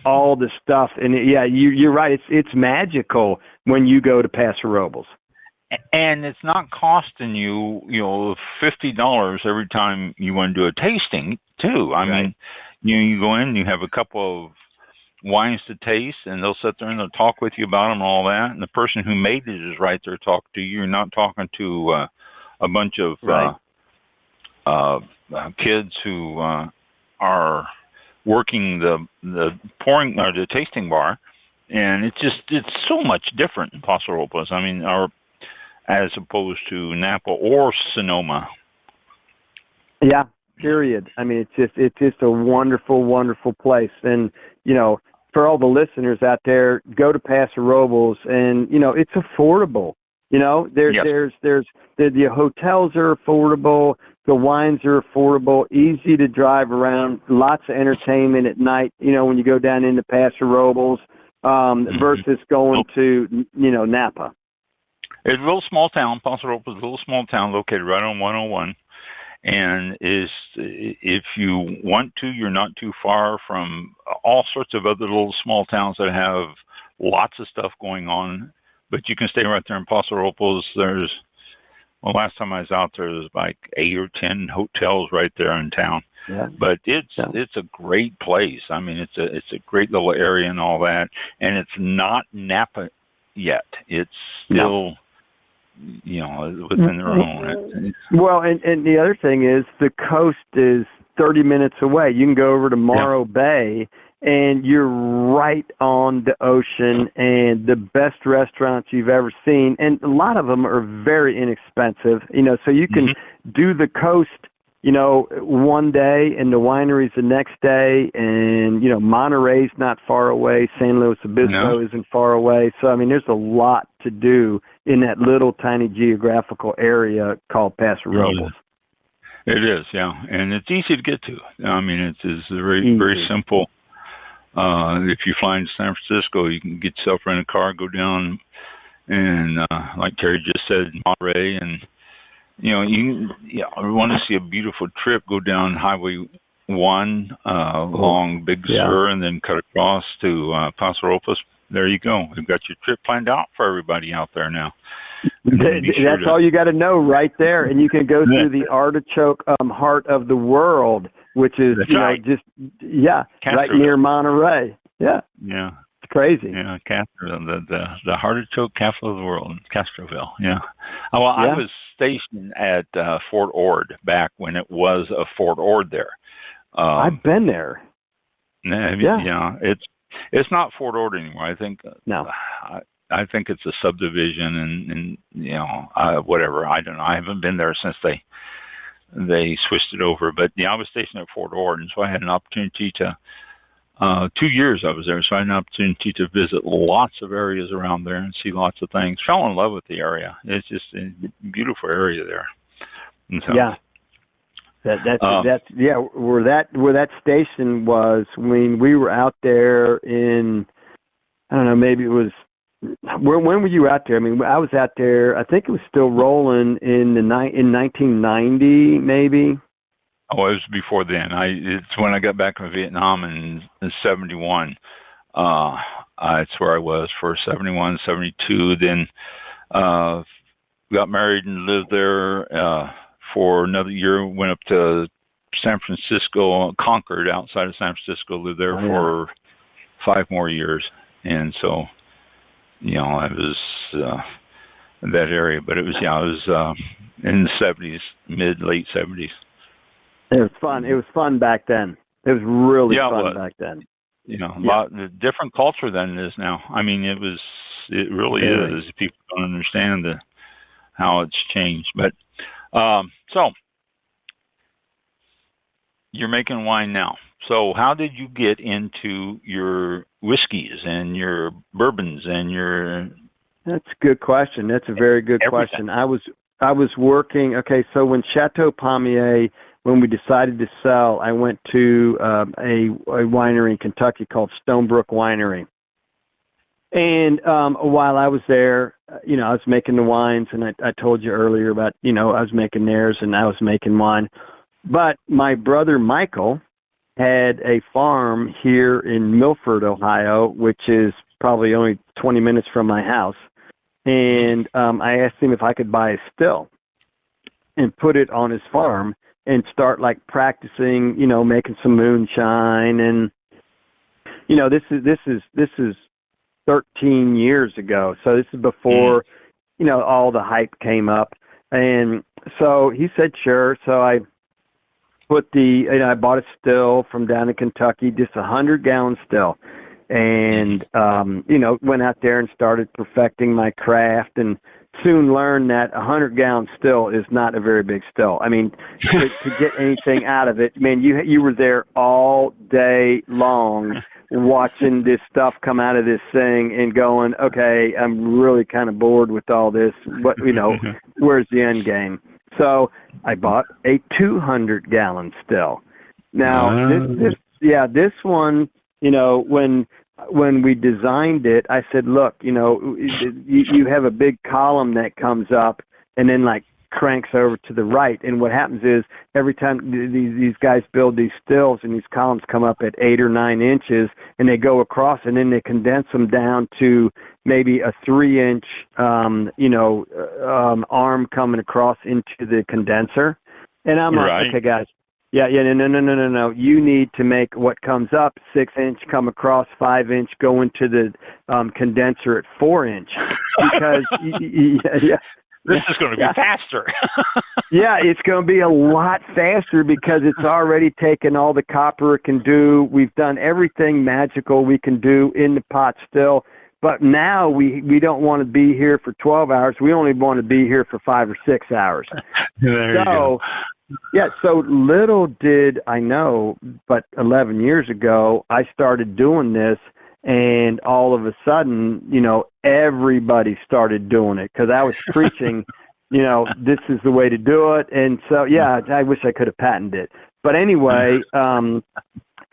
all the stuff. And you're right. It's magical when you go to Paso Robles. And it's not costing you, $50 every time you want to do a tasting, too. I mean, you go in, you have a couple of wines to taste, and they'll sit there and they'll talk with you about them and all that. And the person who made it is right there talking to you. You're not talking to a bunch of kids who are working the pouring or the tasting bar, and it's so much different in Paso Robles. I mean, as opposed to Napa or Sonoma. Yeah, period. I mean, it's just a wonderful, wonderful place. And, for all the listeners out there, go to Paso Robles, and, it's affordable. There's the hotels are affordable, the wines are affordable, easy to drive around, lots of entertainment at night, when you go down into Paso Robles, versus going to, Napa. It's a little small town. Paso Robles is a little small town located right on 101. and if you want to, you're not too far from all sorts of other little small towns that have lots of stuff going on. But you can stay right there in Paso Robles. Last time I was out there, there's like 8 or 10 hotels right there in town. Yeah. But it's a great place. I mean, it's a great little area and all that, and it's not Napa yet. It's still, within their own. Well, and the other thing is the coast is 30 minutes away. You can go over to Morro Bay, and you're right on the ocean, and the best restaurants you've ever seen. And a lot of them are very inexpensive, so you can do the coast, one day and the wineries the next day. And, Monterey's not far away. San Luis Obispo isn't far away. So, I mean, there's a lot to do in that little tiny geographical area called Paso Robles. It is, yeah. And it's easy to get to. I mean, it's very, very simple. If you fly into San Francisco, you can get yourself in a car, go down, and like Terry just said, Monterey, and you want to see a beautiful trip, go down Highway 1 along Big Sur, and then cut across to Paso Robles. There you go. You've got your trip planned out for everybody out there now. That's all you got to know right there, and you can go through the Artichoke Heart of the World, which is right near Monterey. Yeah, it's crazy. Yeah, Castro, the Artichoke capital of the world, Castroville. Yeah. Well, I was stationed at Fort Ord back when it was a Fort Ord there. I've been there. Yeah, it's not Fort Ord anymore. I think I think it's a subdivision, and whatever. I don't know. I haven't been there since they switched it over. But I was stationed at Fort Ord, and so I had an opportunity to 2 years I was there, so I had an opportunity to visit lots of areas around there and see lots of things. Fell in love with the area. It's just a beautiful area there. And so, where that station was when we were out there in, I don't know, maybe it was, when were you out there? I mean, I was out there, I think it was still rolling in 1990, maybe. Oh, it was before then. It's when I got back from Vietnam in 71. That's where I was for 71, 72. Then got married and lived there for another year. Went up to San Francisco, Concord, outside of San Francisco. Lived there for 5 more years. And so, I was in that area. But it was in the 70s, late 70s. It was fun. It was fun back then. It was really fun back then. A lot different culture than it is now. I mean, it really is. People don't understand how it's changed. But so you're making wine now. So how did you get into your whiskeys and your bourbons and your? That's a good question. That's a very good question. I was working. Okay, so when Chateau Pommier, when we decided to sell, I went to a winery in Kentucky called Stonebrook Winery. And while I was there, I was making the wines, and I told you earlier about, I was making theirs and I was making wine. But my brother Michael had a farm here in Milford, Ohio, which is probably only 20 minutes from my house. And I asked him if I could buy a still and put it on his farm and start like practicing, making some moonshine. And, this is 13 years ago. So this is before, all the hype came up. And so he said, sure. So I put I bought a still from down in Kentucky, just 100-gallon still. And, went out there and started perfecting my craft, and soon learned that 100-gallon still is not a very big still. I mean, to get anything out of it, man, you were there all day long watching this stuff come out of this thing and going, okay, I'm really kind of bored with all this. But, where's the end game? So I bought a 200-gallon still. Now, this one, when we designed it, I said, look, you have a big column that comes up, and then like cranks over to the right. And what happens is every time these guys build these stills and these columns come up at 8 or 9 inches and they go across and then they condense them down to maybe a 3-inch, arm coming across into the condenser. And I'm like, okay, guys, no. You need to make what comes up 6-inch, come across 5-inch, go into the condenser at 4-inch, because this is going to be faster. Yeah, it's going to be a lot faster because it's already taken all the copper it can do. We've done everything magical we can do in the pot still. But now we don't want to be here for 12 hours. We only want to be here for 5 or 6 hours. There you go. Yeah, so little did I know, but 11 years ago, I started doing this, and all of a sudden, everybody started doing it because I was preaching, this is the way to do it. And so, I wish I could have patented it. But anyway, kind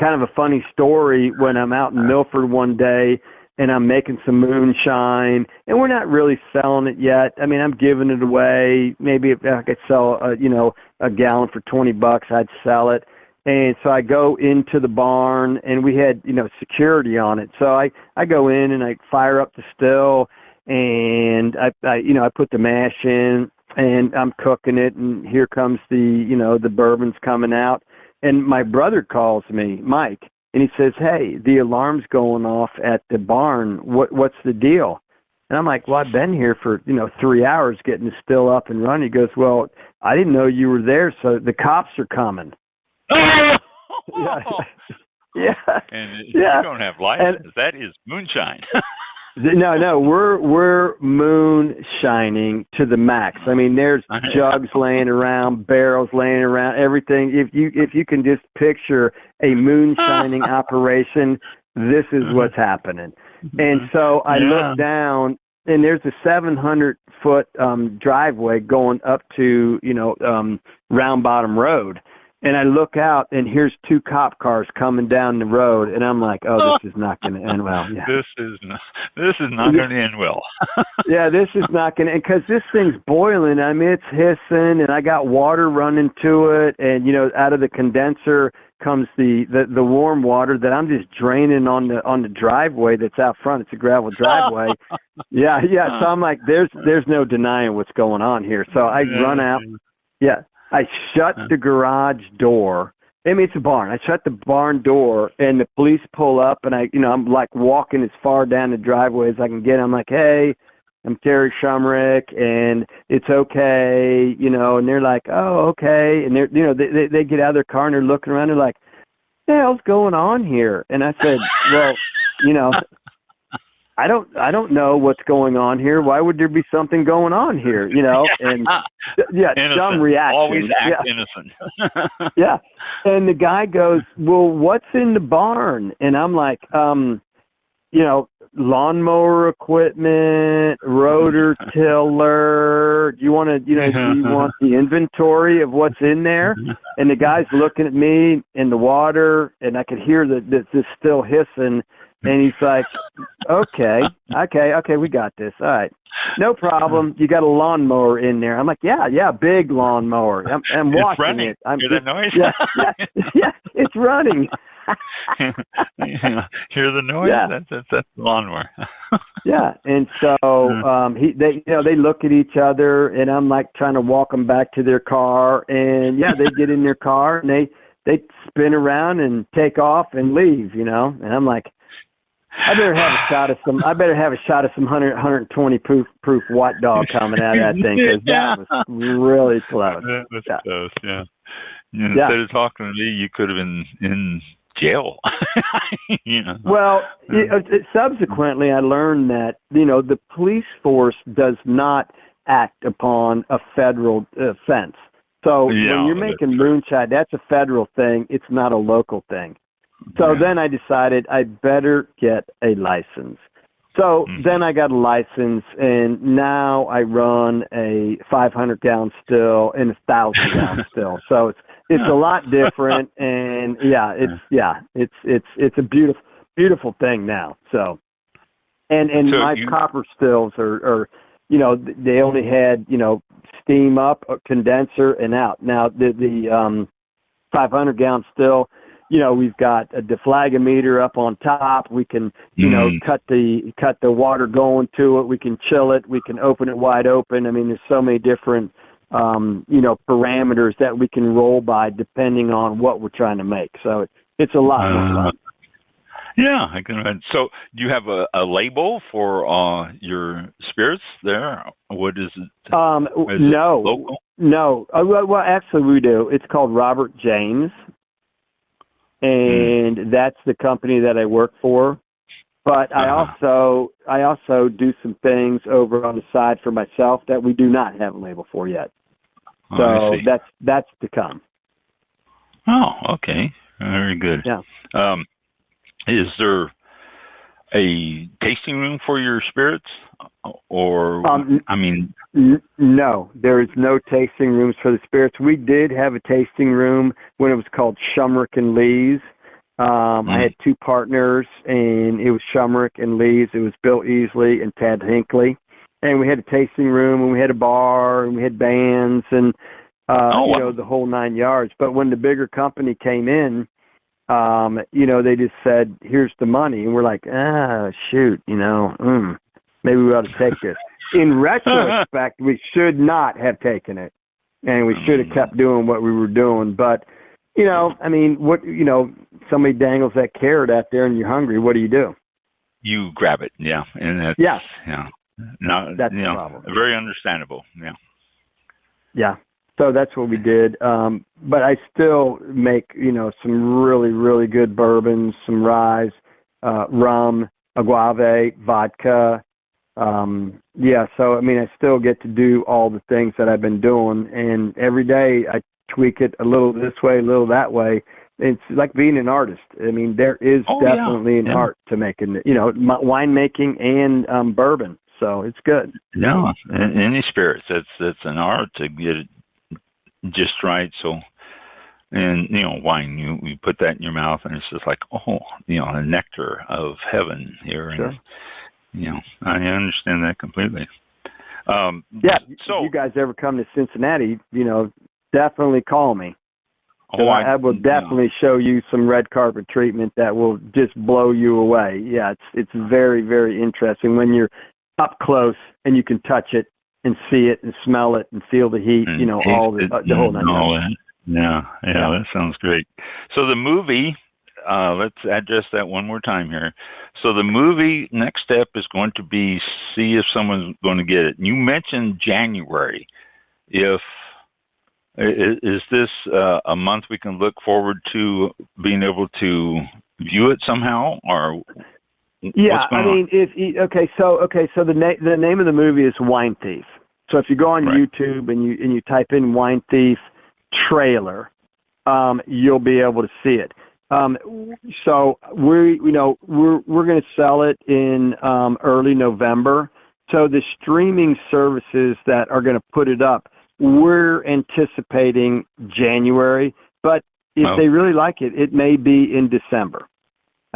of a funny story, when I'm out in Milford one day, and I'm making some moonshine, and we're not really selling it yet. I mean, I'm giving it away. Maybe if I could sell, a gallon for $20, I'd sell it. And so I go into the barn, and we had, security on it. So I go in and I fire up the still, and I put the mash in, and I'm cooking it, and here comes the bourbon's coming out. And my brother calls me, Mike, and he says, hey, the alarm's going off at the barn. What's the deal? And I'm like, well, I've been here for, 3 hours getting the still up and running. He goes, well, I didn't know you were there, so the cops are coming. Yeah. And if you Yeah. don't have license, that is moonshine. No, we're moonshining to the max. I mean, there's jugs laying around, barrels laying around, everything. If you can just picture a moonshining operation, this is what's happening. And so I look down, and there's a 700-foot driveway going up to Round Bottom Road. And I look out, and here's 2 cop cars coming down the road, and I'm like, "Oh, this is not going to end well." Yeah. This is not going to end well. Yeah, this is not going to, because this thing's boiling. I mean, it's hissing, and I got water running to it, and out of the condenser comes the warm water that I'm just draining on the driveway that's out front. It's a gravel driveway. Yeah. So I'm like, there's no denying what's going on here. So I run out. Yeah. I shut the garage door. I mean, it's a barn. I shut the barn door, and the police pull up, and I'm like walking as far down the driveway as I can get. I'm like, hey, I'm Terry Shumrick, and it's okay, and they're like, oh, okay. And they're, they get out of their car, and they're looking around. They're like, what the hell's going on here? And I said, well, I don't know what's going on here. Why would there be something going on here? And innocent. Dumb reaction. Always act innocent. Yeah. And the guy goes, well, what's in the barn? And I'm like, lawnmower equipment, rotor tiller. Do you want to, do you want the inventory of what's in there? And the guy's looking at me in the water, and I could hear this still hissing. And he's like, okay, we got this. All right. No problem. You got a lawnmower in there. I'm like, yeah, big lawnmower. I'm watching running. it. Hear that noise? Yeah, it's running. Hear the noise? Yeah. That's the lawnmower. Yeah, and so they look at each other, and I'm like trying to walk them back to their car, and they get in their car, and they spin around and take off and leave, and I'm like, I better have a shot of some 120 proof white dog coming out of that thing, because that was really close. That was close, yeah. Instead of talking to me, you could have been in jail. Well, subsequently, I learned that the police force does not act upon a federal offense. So when you're making moonshine, that's a federal thing. It's not a local thing. So then I decided I better get a license. So then I got a license, and now I run a 500-gallon still and a 1,000-gallon still. So it's a lot different, and it's a beautiful thing now. So, and so my copper stills are they only had, steam up, a condenser, and out. Now, the 500 gallon still, we've got a deflagometer up on top. We can, cut the water going to it. We can chill it. We can open it wide open. I mean, there's so many different, parameters that we can roll by depending on what we're trying to make. So it's a lot more fun. Yeah, I can imagine. So do you have a label for your spirits there? What is it? Is no. it local? No. Well, actually, we do. It's called Robert James, and that's the company that I work for. But I also do some things over on the side for myself that we do not have a label for yet. So that's to come. Oh, okay. Very good. Yeah. Is there a tasting room for your spirits? Or, no, there is no tasting rooms for the spirits. We did have a tasting room when it was called Shumrick and Lee's. I had two partners, and it was Shumrick and Lee's. It was Bill Easley and Tad Hinckley. And we had a tasting room, and we had a bar, and we had bands, and, the whole 9 yards. But when the bigger company came in, they just said, here's the money. And we're like, shoot, maybe we ought to take this. In retrospect, we should not have taken it. And we should have kept doing what we were doing. But, somebody dangles that carrot out there and you're hungry, what do? You grab it, yeah. And that's, yeah. No, that's the problem. Very understandable, yeah. Yeah. So that's what we did. But I still make, some really, really good bourbons, some rye, rum, agave, vodka. So, I still get to do all the things that I've been doing. And every day I tweak it a little this way, a little that way. It's like being an artist. There is definitely an art to making, winemaking and bourbon. So it's good. No, any spirits, it's an art to get it just right. So, and wine, you put that in your mouth and it's just like, the nectar of heaven here. Sure. And I understand that completely. So if you guys ever come to Cincinnati, definitely call me. I will definitely show you some red carpet treatment that will just blow you away. Yeah, it's very, very interesting when you're up close and you can touch it and see it and smell it and feel the heat, all the whole nine. Yeah, that sounds great. So the movie, let's address that one more time here. So the movie, next step is going to be see if someone's going to get it. You mentioned January. Is this a month we can look forward to being able to view it somehow, or? Yeah, so the name of the movie is Wine Thief. So if you go on YouTube and you type in Wine Thief trailer, you'll be able to see it. So we're going to sell it in early November. So the streaming services that are going to put it up, we're anticipating January, but if they really like it, it may be in December.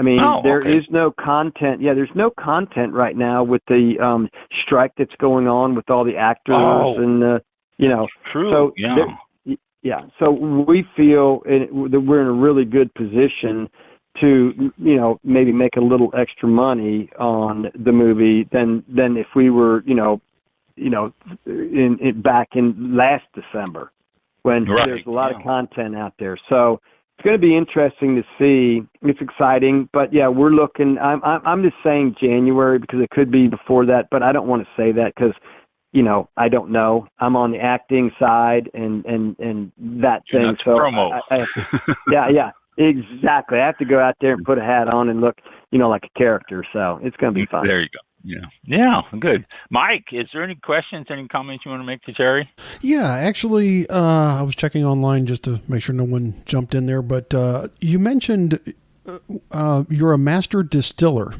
There is no content. Yeah, there's no content right now with the strike that's going on with all the actors and, True. So yeah. So we feel that we're in a really good position to, maybe make a little extra money on the movie than if we were, back in last December when there's a lot of content out there. So it's going to be interesting to see. It's exciting, but we're looking. I'm just saying January because it could be before that, but I don't want to say that because I don't know. I'm on the acting side and that thing. So promo. Yeah, exactly. I have to go out there and put a hat on and look, like a character. So it's going to be fun. There you go. Yeah, good. Mike, is there any questions, any comments you want to make to Terry? Yeah, actually, I was checking online just to make sure no one jumped in there, but you mentioned you're a master distiller,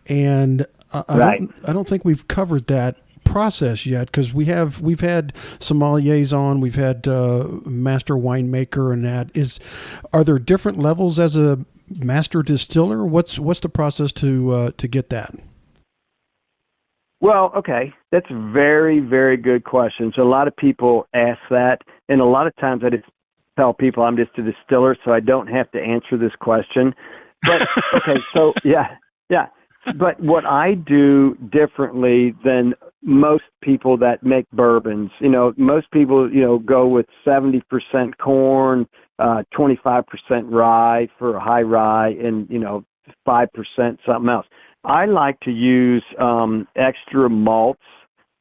and I don't think we've covered that process yet because we've had sommeliers on, we've had master winemaker, and are there different levels as a master distiller? What's the process to get that? Well, okay, that's a very, very good question. So a lot of people ask that, and a lot of times I just tell people I'm just a distiller, so I don't have to answer this question. But okay, so yeah. But what I do differently than most people that make bourbons, most people, go with 70% corn, 25% rye for a high rye, and 5% something else. I like to use extra malts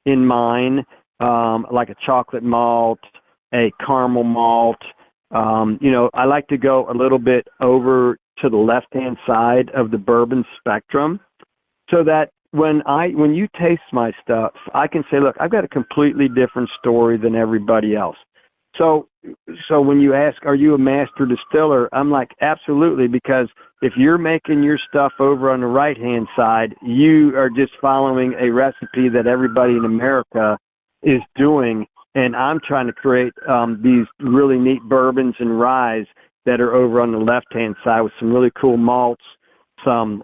in mine, like a chocolate malt, a caramel malt. I like to go a little bit over to the left-hand side of the bourbon spectrum, so that when you taste my stuff, I can say, look, I've got a completely different story than everybody else. So when you ask, are you a master distiller? I'm like, absolutely, because if you're making your stuff over on the right-hand side, you are just following a recipe that everybody in America is doing, and I'm trying to create these really neat bourbons and ryes that are over on the left-hand side with some really cool malts, some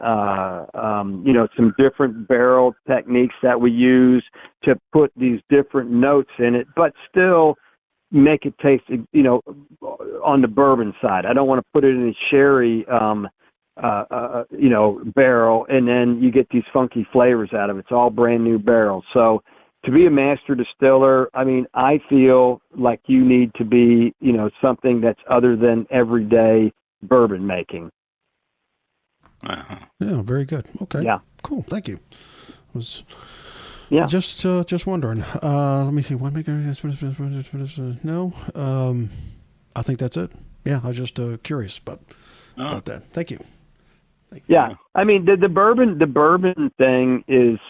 different barrel techniques that we use to put these different notes in it, but still make it taste, on the bourbon side. I don't want to put it in a sherry, barrel, and then you get these funky flavors out of it. It's all brand new barrels. So to be a master distiller, I mean, I feel like you need to be, something that's other than everyday bourbon making. Yeah, very good. Okay. Yeah. Cool. Thank you. Just wondering. Let me see. No. I think that's it. Yeah, I was just curious about that. Thank you. Yeah, I mean the bourbon thing is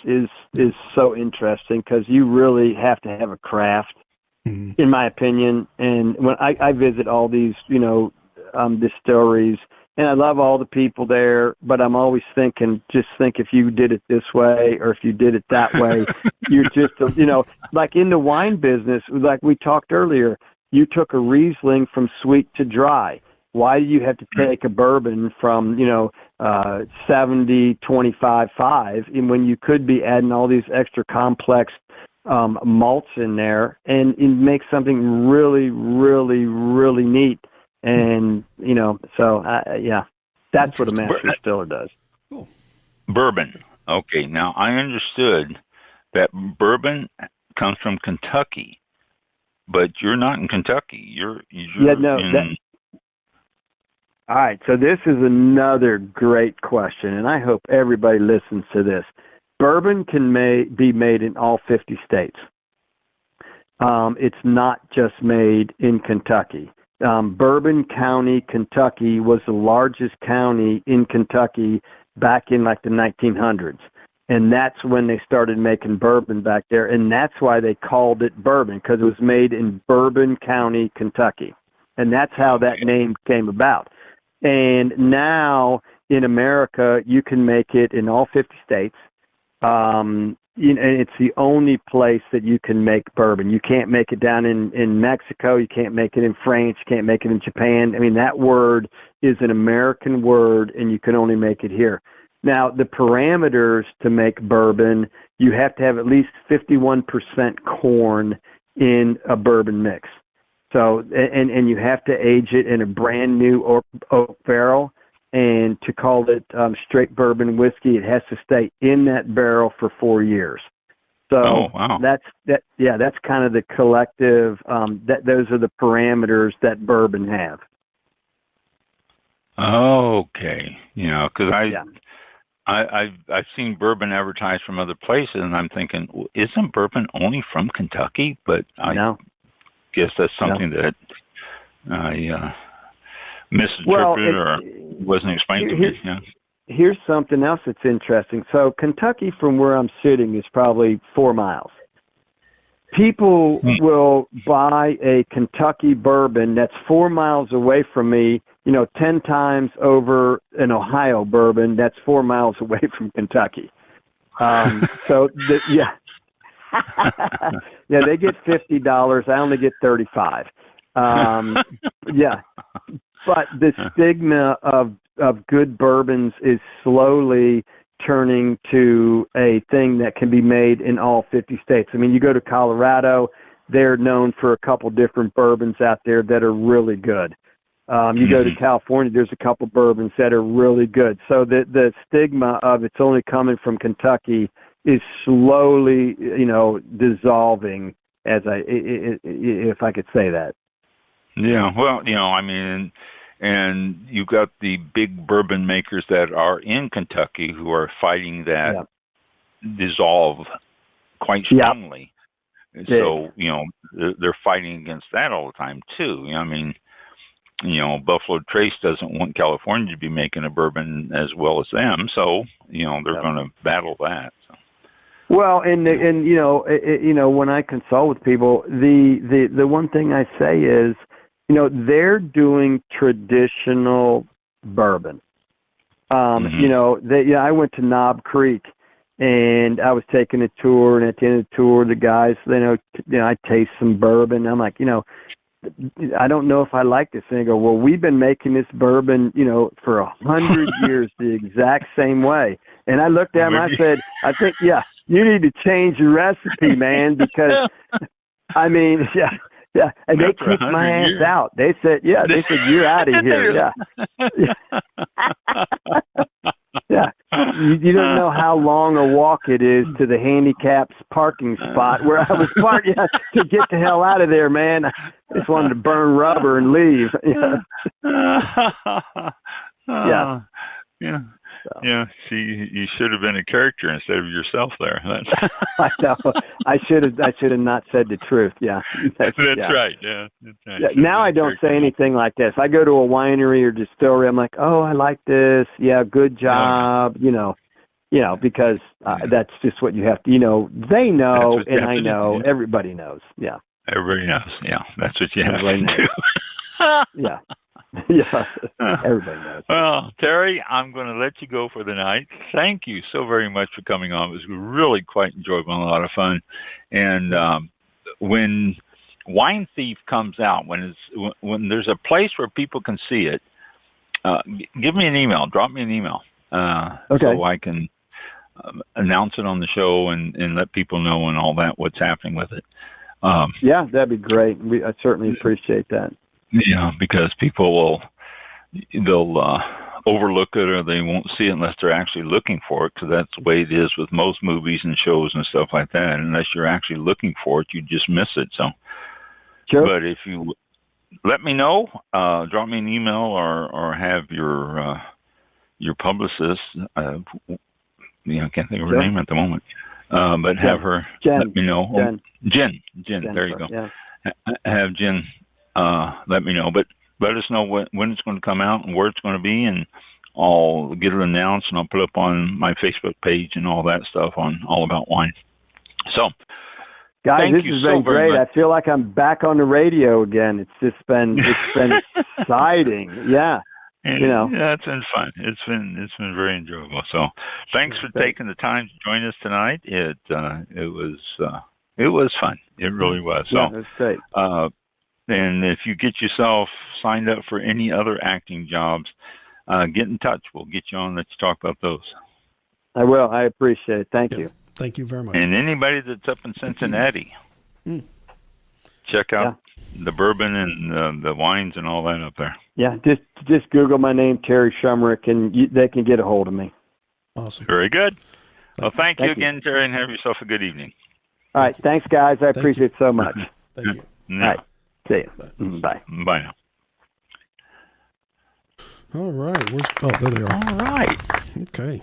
so interesting because you really have to have a craft, in my opinion. And when I visit all these distilleries, and I love all the people there, but I'm always thinking, just think if you did it this way or if you did it that way, you're just like in the wine business, like we talked earlier, you took a Riesling from sweet to dry. Why do you have to take a bourbon from, 70, 25, 5, and when you could be adding all these extra complex malts in there and make something really, really, really neat? And, that's what a master distiller does. Cool. Bourbon. Okay, now I understood that bourbon comes from Kentucky, but you're not in Kentucky. You're All right, so this is another great question, and I hope everybody listens to this. Bourbon can be made in all 50 states. It's not just made in Kentucky. Bourbon County, Kentucky, was the largest county in Kentucky back in like the 1900s, and that's when they started making bourbon back there, and that's why they called it bourbon, because it was made in Bourbon County, Kentucky, and that's how that name came about. And now in America, you can make it in all 50 states. And it's the only place that you can make bourbon. You can't make it down in Mexico. You can't make it in France. You can't make it in Japan. I mean, that word is an American word, and you can only make it here. Now, the parameters to make bourbon, you have to have at least 51% corn in a bourbon mix. So, and you have to age it in a brand new oak barrel, and to call it straight bourbon whiskey, it has to stay in that barrel for 4 years. So that's kind of the collective. Those are the parameters that bourbon have. Okay, because I've seen bourbon advertised from other places, and I'm thinking, well, isn't bourbon only from Kentucky? But I guess that's something that I misinterpreted or wasn't explained to me. Yeah. Here's something else that's interesting. So Kentucky, from where I'm sitting, is probably 4 miles. People will buy a Kentucky bourbon that's 4 miles away from me, 10 times over an Ohio bourbon that's 4 miles away from Kentucky. They get $50. I only get $35. But the stigma of good bourbons is slowly turning to a thing that can be made in all 50 states. I mean, you go to Colorado, they're known for a couple different bourbons out there that are really good. You go to California, there's a couple bourbons that are really good. So the stigma of it's only coming from Kentucky is slowly, dissolving, if I could say that. Yeah, well, I mean, and you've got the big bourbon makers that are in Kentucky who are fighting that dissolve quite strongly. Yep. So, they're fighting against that all the time, too. I mean, Buffalo Trace doesn't want California to be making a bourbon as well as them, so, they're going to battle that. So. Well, and when I consult with people, the one thing I say is, they're doing traditional bourbon. I went to Knob Creek, and I was taking a tour, and at the end of the tour, the guys, I taste some bourbon. I'm like, I don't know if I like this. And they go, well, we've been making this bourbon, for 100 years the exact same way. And I looked at them, I said, I think, you need to change your recipe, man, because, I mean, yeah, and they kicked my ass out. They said, you're out of here. Yeah. You don't know how long a walk it is to the handicapped parking spot where I was parked. To get the hell out of there, man. I just wanted to burn rubber and leave. Yeah. See, you should have been a character instead of yourself there. I know. I should have not said the truth. Yeah. That's right. Yeah. That's right. Yeah. Now I don't say anything like this. I go to a winery or distillery. I'm like, oh, I like this. Yeah. Good job. Because that's just what you have to, they know, and I know, everybody knows. Yeah. Everybody knows. Yeah. That's what you have to do. Yeah. Yeah, everybody knows. Well, Terry, I'm going to let you go for the night. Thank you so very much for coming on. It was really quite enjoyable and a lot of fun. And when Wine Thief comes out, when there's a place where people can see it, give me an email. Drop me an email so I can announce it on the show and let people know and all that what's happening with it. That'd be great. I certainly appreciate that. Yeah, because people they'll overlook it or they won't see it unless they're actually looking for it, because that's the way it is with most movies and shows and stuff like that. Unless you're actually looking for it, you just miss it. So, sure. But if you let me know, drop me an email or have your publicist. I can't think of her name at the moment, but have her let me know. Jen. There you go. Yeah. Have Jen. Let me know, but let us know when it's going to come out and where it's going to be, and I'll get it announced and I'll put it up on my Facebook page and all that stuff on All About Wine. So, guys, this has been great. I feel like I'm back on the radio again. It's been exciting. Yeah. Yeah, it's been fun. It's been very enjoyable. So, thanks for taking the time to join us tonight. It was fun. It really was. So, that's great. And if you get yourself signed up for any other acting jobs, get in touch. We'll get you on. Let's talk about those. I will. I appreciate it. Thank you. Thank you very much. And anybody that's up in Cincinnati, check out the bourbon and the wines and all that up there. Yeah, just Google my name, Terry Shumrick, and they can get a hold of me. Awesome. Very good. Thank you again, Terry, and have yourself a good evening. All right. Thanks, guys. I appreciate it so much. Thank you. All right. See you. Bye. Bye now. All right. There they are. All right. Okay.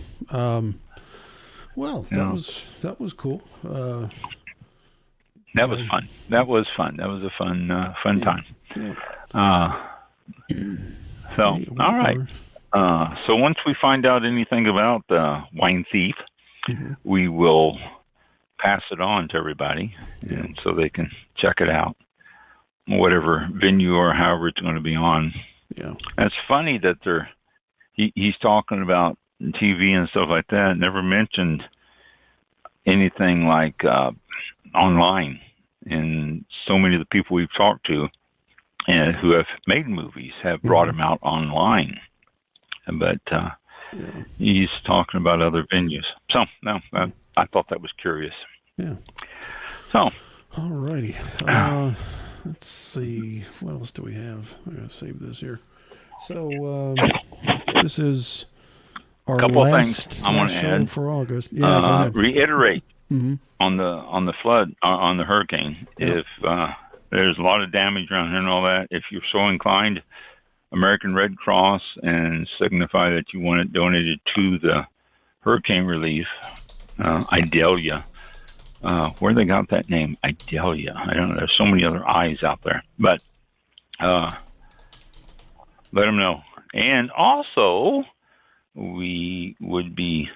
Well, that was cool. That was fun. That was fun. That was a fun time. Yeah. So, all right. So once we find out anything about Wine Thief, we will pass it on to everybody, and so they can check it out, whatever venue or however it's going to be on. Yeah. It's funny that he's talking about TV and stuff like that, never mentioned anything like online. And so many of the people we've talked to and who have made movies have brought them out online. But he's talking about other venues. So, no, I thought that was curious. Yeah. So. All righty. Let's see. What else do we have? I'm going to save this here. So, this is our couple of last, things I want to add for August. Yeah, go ahead. Reiterate on the flood, on the hurricane. If there's a lot of damage around here and all that, if you're so inclined, American Red Cross, and signify that you want it donated to the hurricane relief, Idalia. Where they got that name, Idalia, I don't know. There's so many other I's out there, but let them know. And also, we would be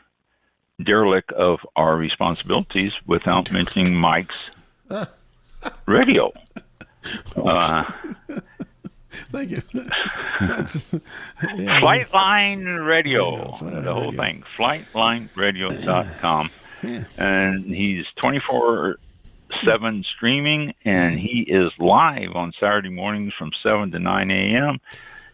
derelict of our responsibilities without mentioning Mike's radio. Thank you. Flightline Radio, the whole thing. Flightlineradio.com. Yeah. And he's 24/7 streaming, and he is live on Saturday mornings from 7 to 9 a.m.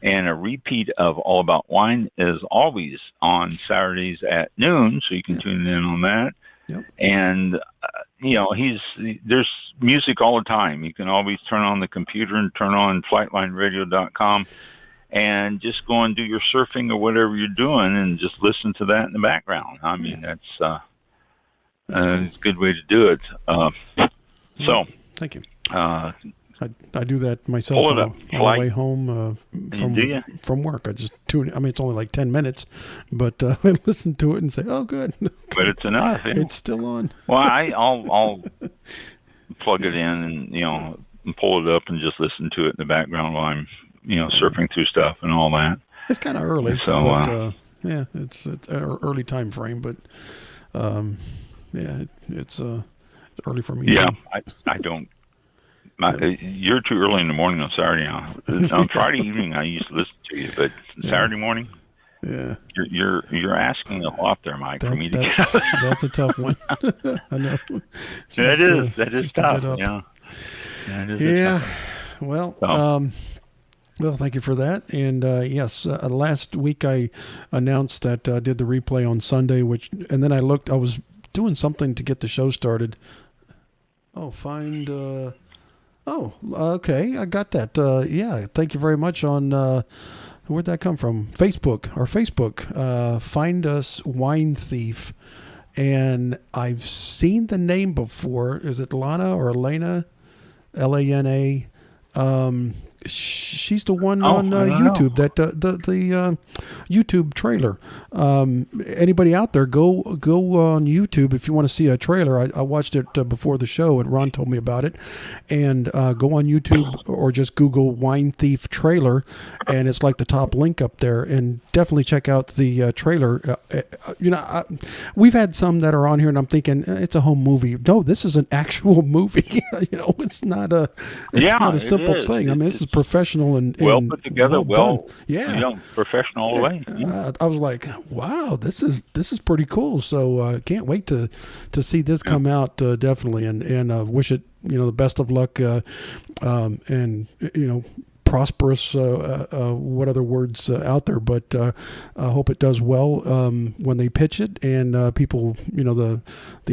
And a repeat of All About Wine is always on Saturdays at noon, so you can tune in on that. Yep. And there's music all the time. You can always turn on the computer and turn on flightlineradio.com and just go and do your surfing or whatever you're doing, and just listen to that in the background. I mean, that's it's a good way to do it. So, thank you. I do that myself on the way home from work. I just tune. I mean, it's only like 10 minutes, but I listen to it and say, "Oh, good." But it's enough. Yeah. It's still on. Well, I'll plug it in and pull it up and just listen to it in the background while I'm surfing through stuff and all that. It's kind of early, so but, it's an early time frame, but it's early for me. Yeah, I don't. You're too early in the morning on Saturday now. On Friday evening, I used to listen to you, but Saturday morning, you're asking a lot there, Mike, for me to get. That's a tough one. I know. That is tough. Yeah. Yeah. Well, well, thank you for that. And yes, last week I announced that I did the replay on Sunday, and then I was doing something to get the show started. Okay. I got that. Yeah. Thank you very much on, where'd that come from? Our Facebook, find us Wine Thief. And I've seen the name before. Is it Lana or Elena? Lana. She's the one on YouTube, that the YouTube trailer. Anybody out there, go on YouTube if you want to see a trailer. I watched it before the show, and Ron told me about it. And go on YouTube or just Google Wine Thief trailer, and it's like the top link up there. And definitely check out the trailer. We've had some that are on here, and I'm thinking it's a home movie. No, this is an actual movie. It's not a simple thing. I mean, this is professional and well put together, well done. Professional all the way. Yeah. I was like, wow, this is pretty cool. So can't wait to see this come out definitely, and wish it the best of luck and prosperous. What other words out there? But I hope it does well when they pitch it, and people the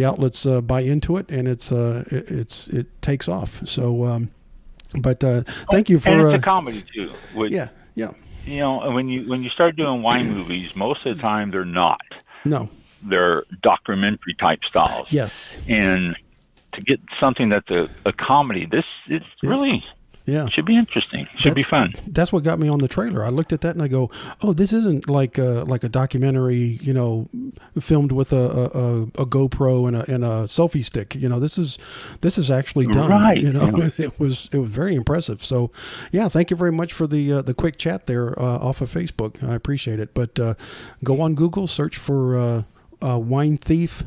outlets buy into it, and it takes off. So. But thank you for. And it's a comedy too. Yeah. When you start doing wine movies, most of the time they're not. No. They're documentary type styles. Yes. And to get something that's a comedy, it's really. Yeah. Should be interesting. Should be fun. That's what got me on the trailer. I looked at that and I go, "Oh, this isn't like a documentary, filmed with a GoPro and a selfie stick. This is actually done. Right. It was very impressive. So, yeah, thank you very much for the quick chat there off of Facebook. I appreciate it. But go on Google, search for Wine Thief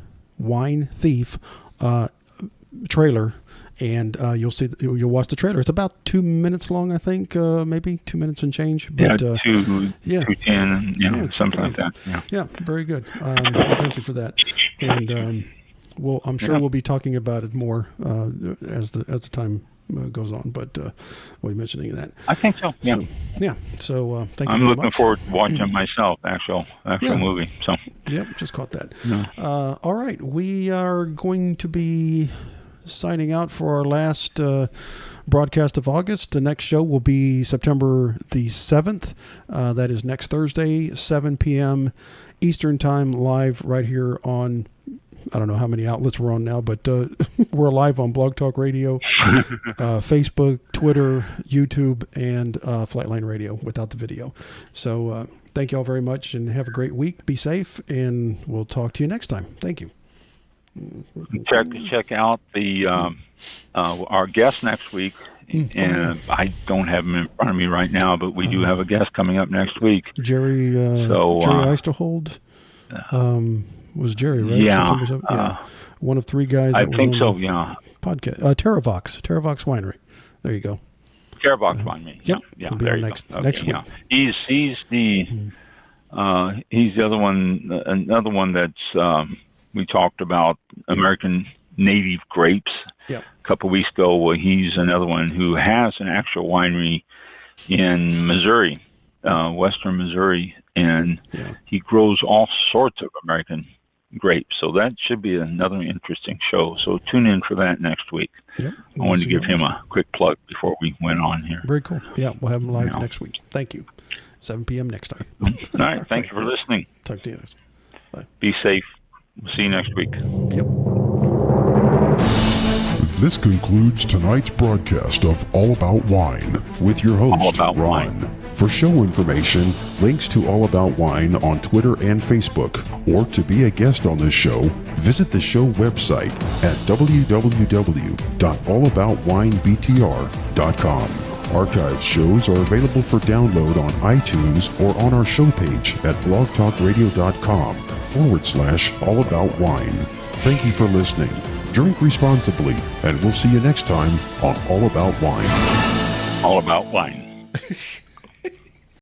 trailer. And you'll watch the trailer. It's about 2 minutes long, I think, maybe 2 minutes and change. But, 2:10, something like that. Yeah, very good. Thank you for that. And I'm sure we'll be talking about it more as the time goes on. But we're mentioning that. I think so. Yeah. So thank you. I'm very looking much. forward to watching myself actual movie. So. Yep, just caught that. All right, we are going to be signing out for our last broadcast of August. The next show will be September the 7th. That is next Thursday, 7 p.m. Eastern Time, live right here on, I don't know how many outlets we're on now, but we're live on Blog Talk Radio, Facebook, Twitter, YouTube, and Flightline Radio without the video. So thank you all very much, and have a great week. Be safe, and we'll talk to you next time. Thank you. Check out the our guest next week, and I don't have him in front of me right now, but we do have a guest coming up next week. Jerry Eisterhold. Was Jerry, right? Yeah. One of three guys. I think so. Yeah. Podcast. Terravox Winery. There you go. Terravox Winery. Yep. Yeah. We'll be there on you next go. week. Yeah. He's the other one. Another one that's we talked about American native grapes. Yeah. A couple of weeks ago. Well, he's another one who has an actual winery in Missouri, western Missouri, and he grows all sorts of American grapes. So that should be another interesting show. So tune in for that next week. Yep. I wanted to give him a quick plug before we went on here. Very cool. Yeah, we'll have him live next week. Thank you. 7 p.m. next time. All right. Thank you for listening. Talk to you next. Bye. Be safe. We'll see you next week. Yep. This concludes tonight's broadcast of All About Wine with your host, Ron. Wine. For show information, links to All About Wine on Twitter and Facebook, or to be a guest on this show, visit the show website at www.allaboutwinebtr.com. Archived shows are available for download on iTunes or on our show page at blogtalkradio.com/allaboutwine. Thank you for listening. Drink responsibly, and we'll see you next time on All About Wine. All About Wine.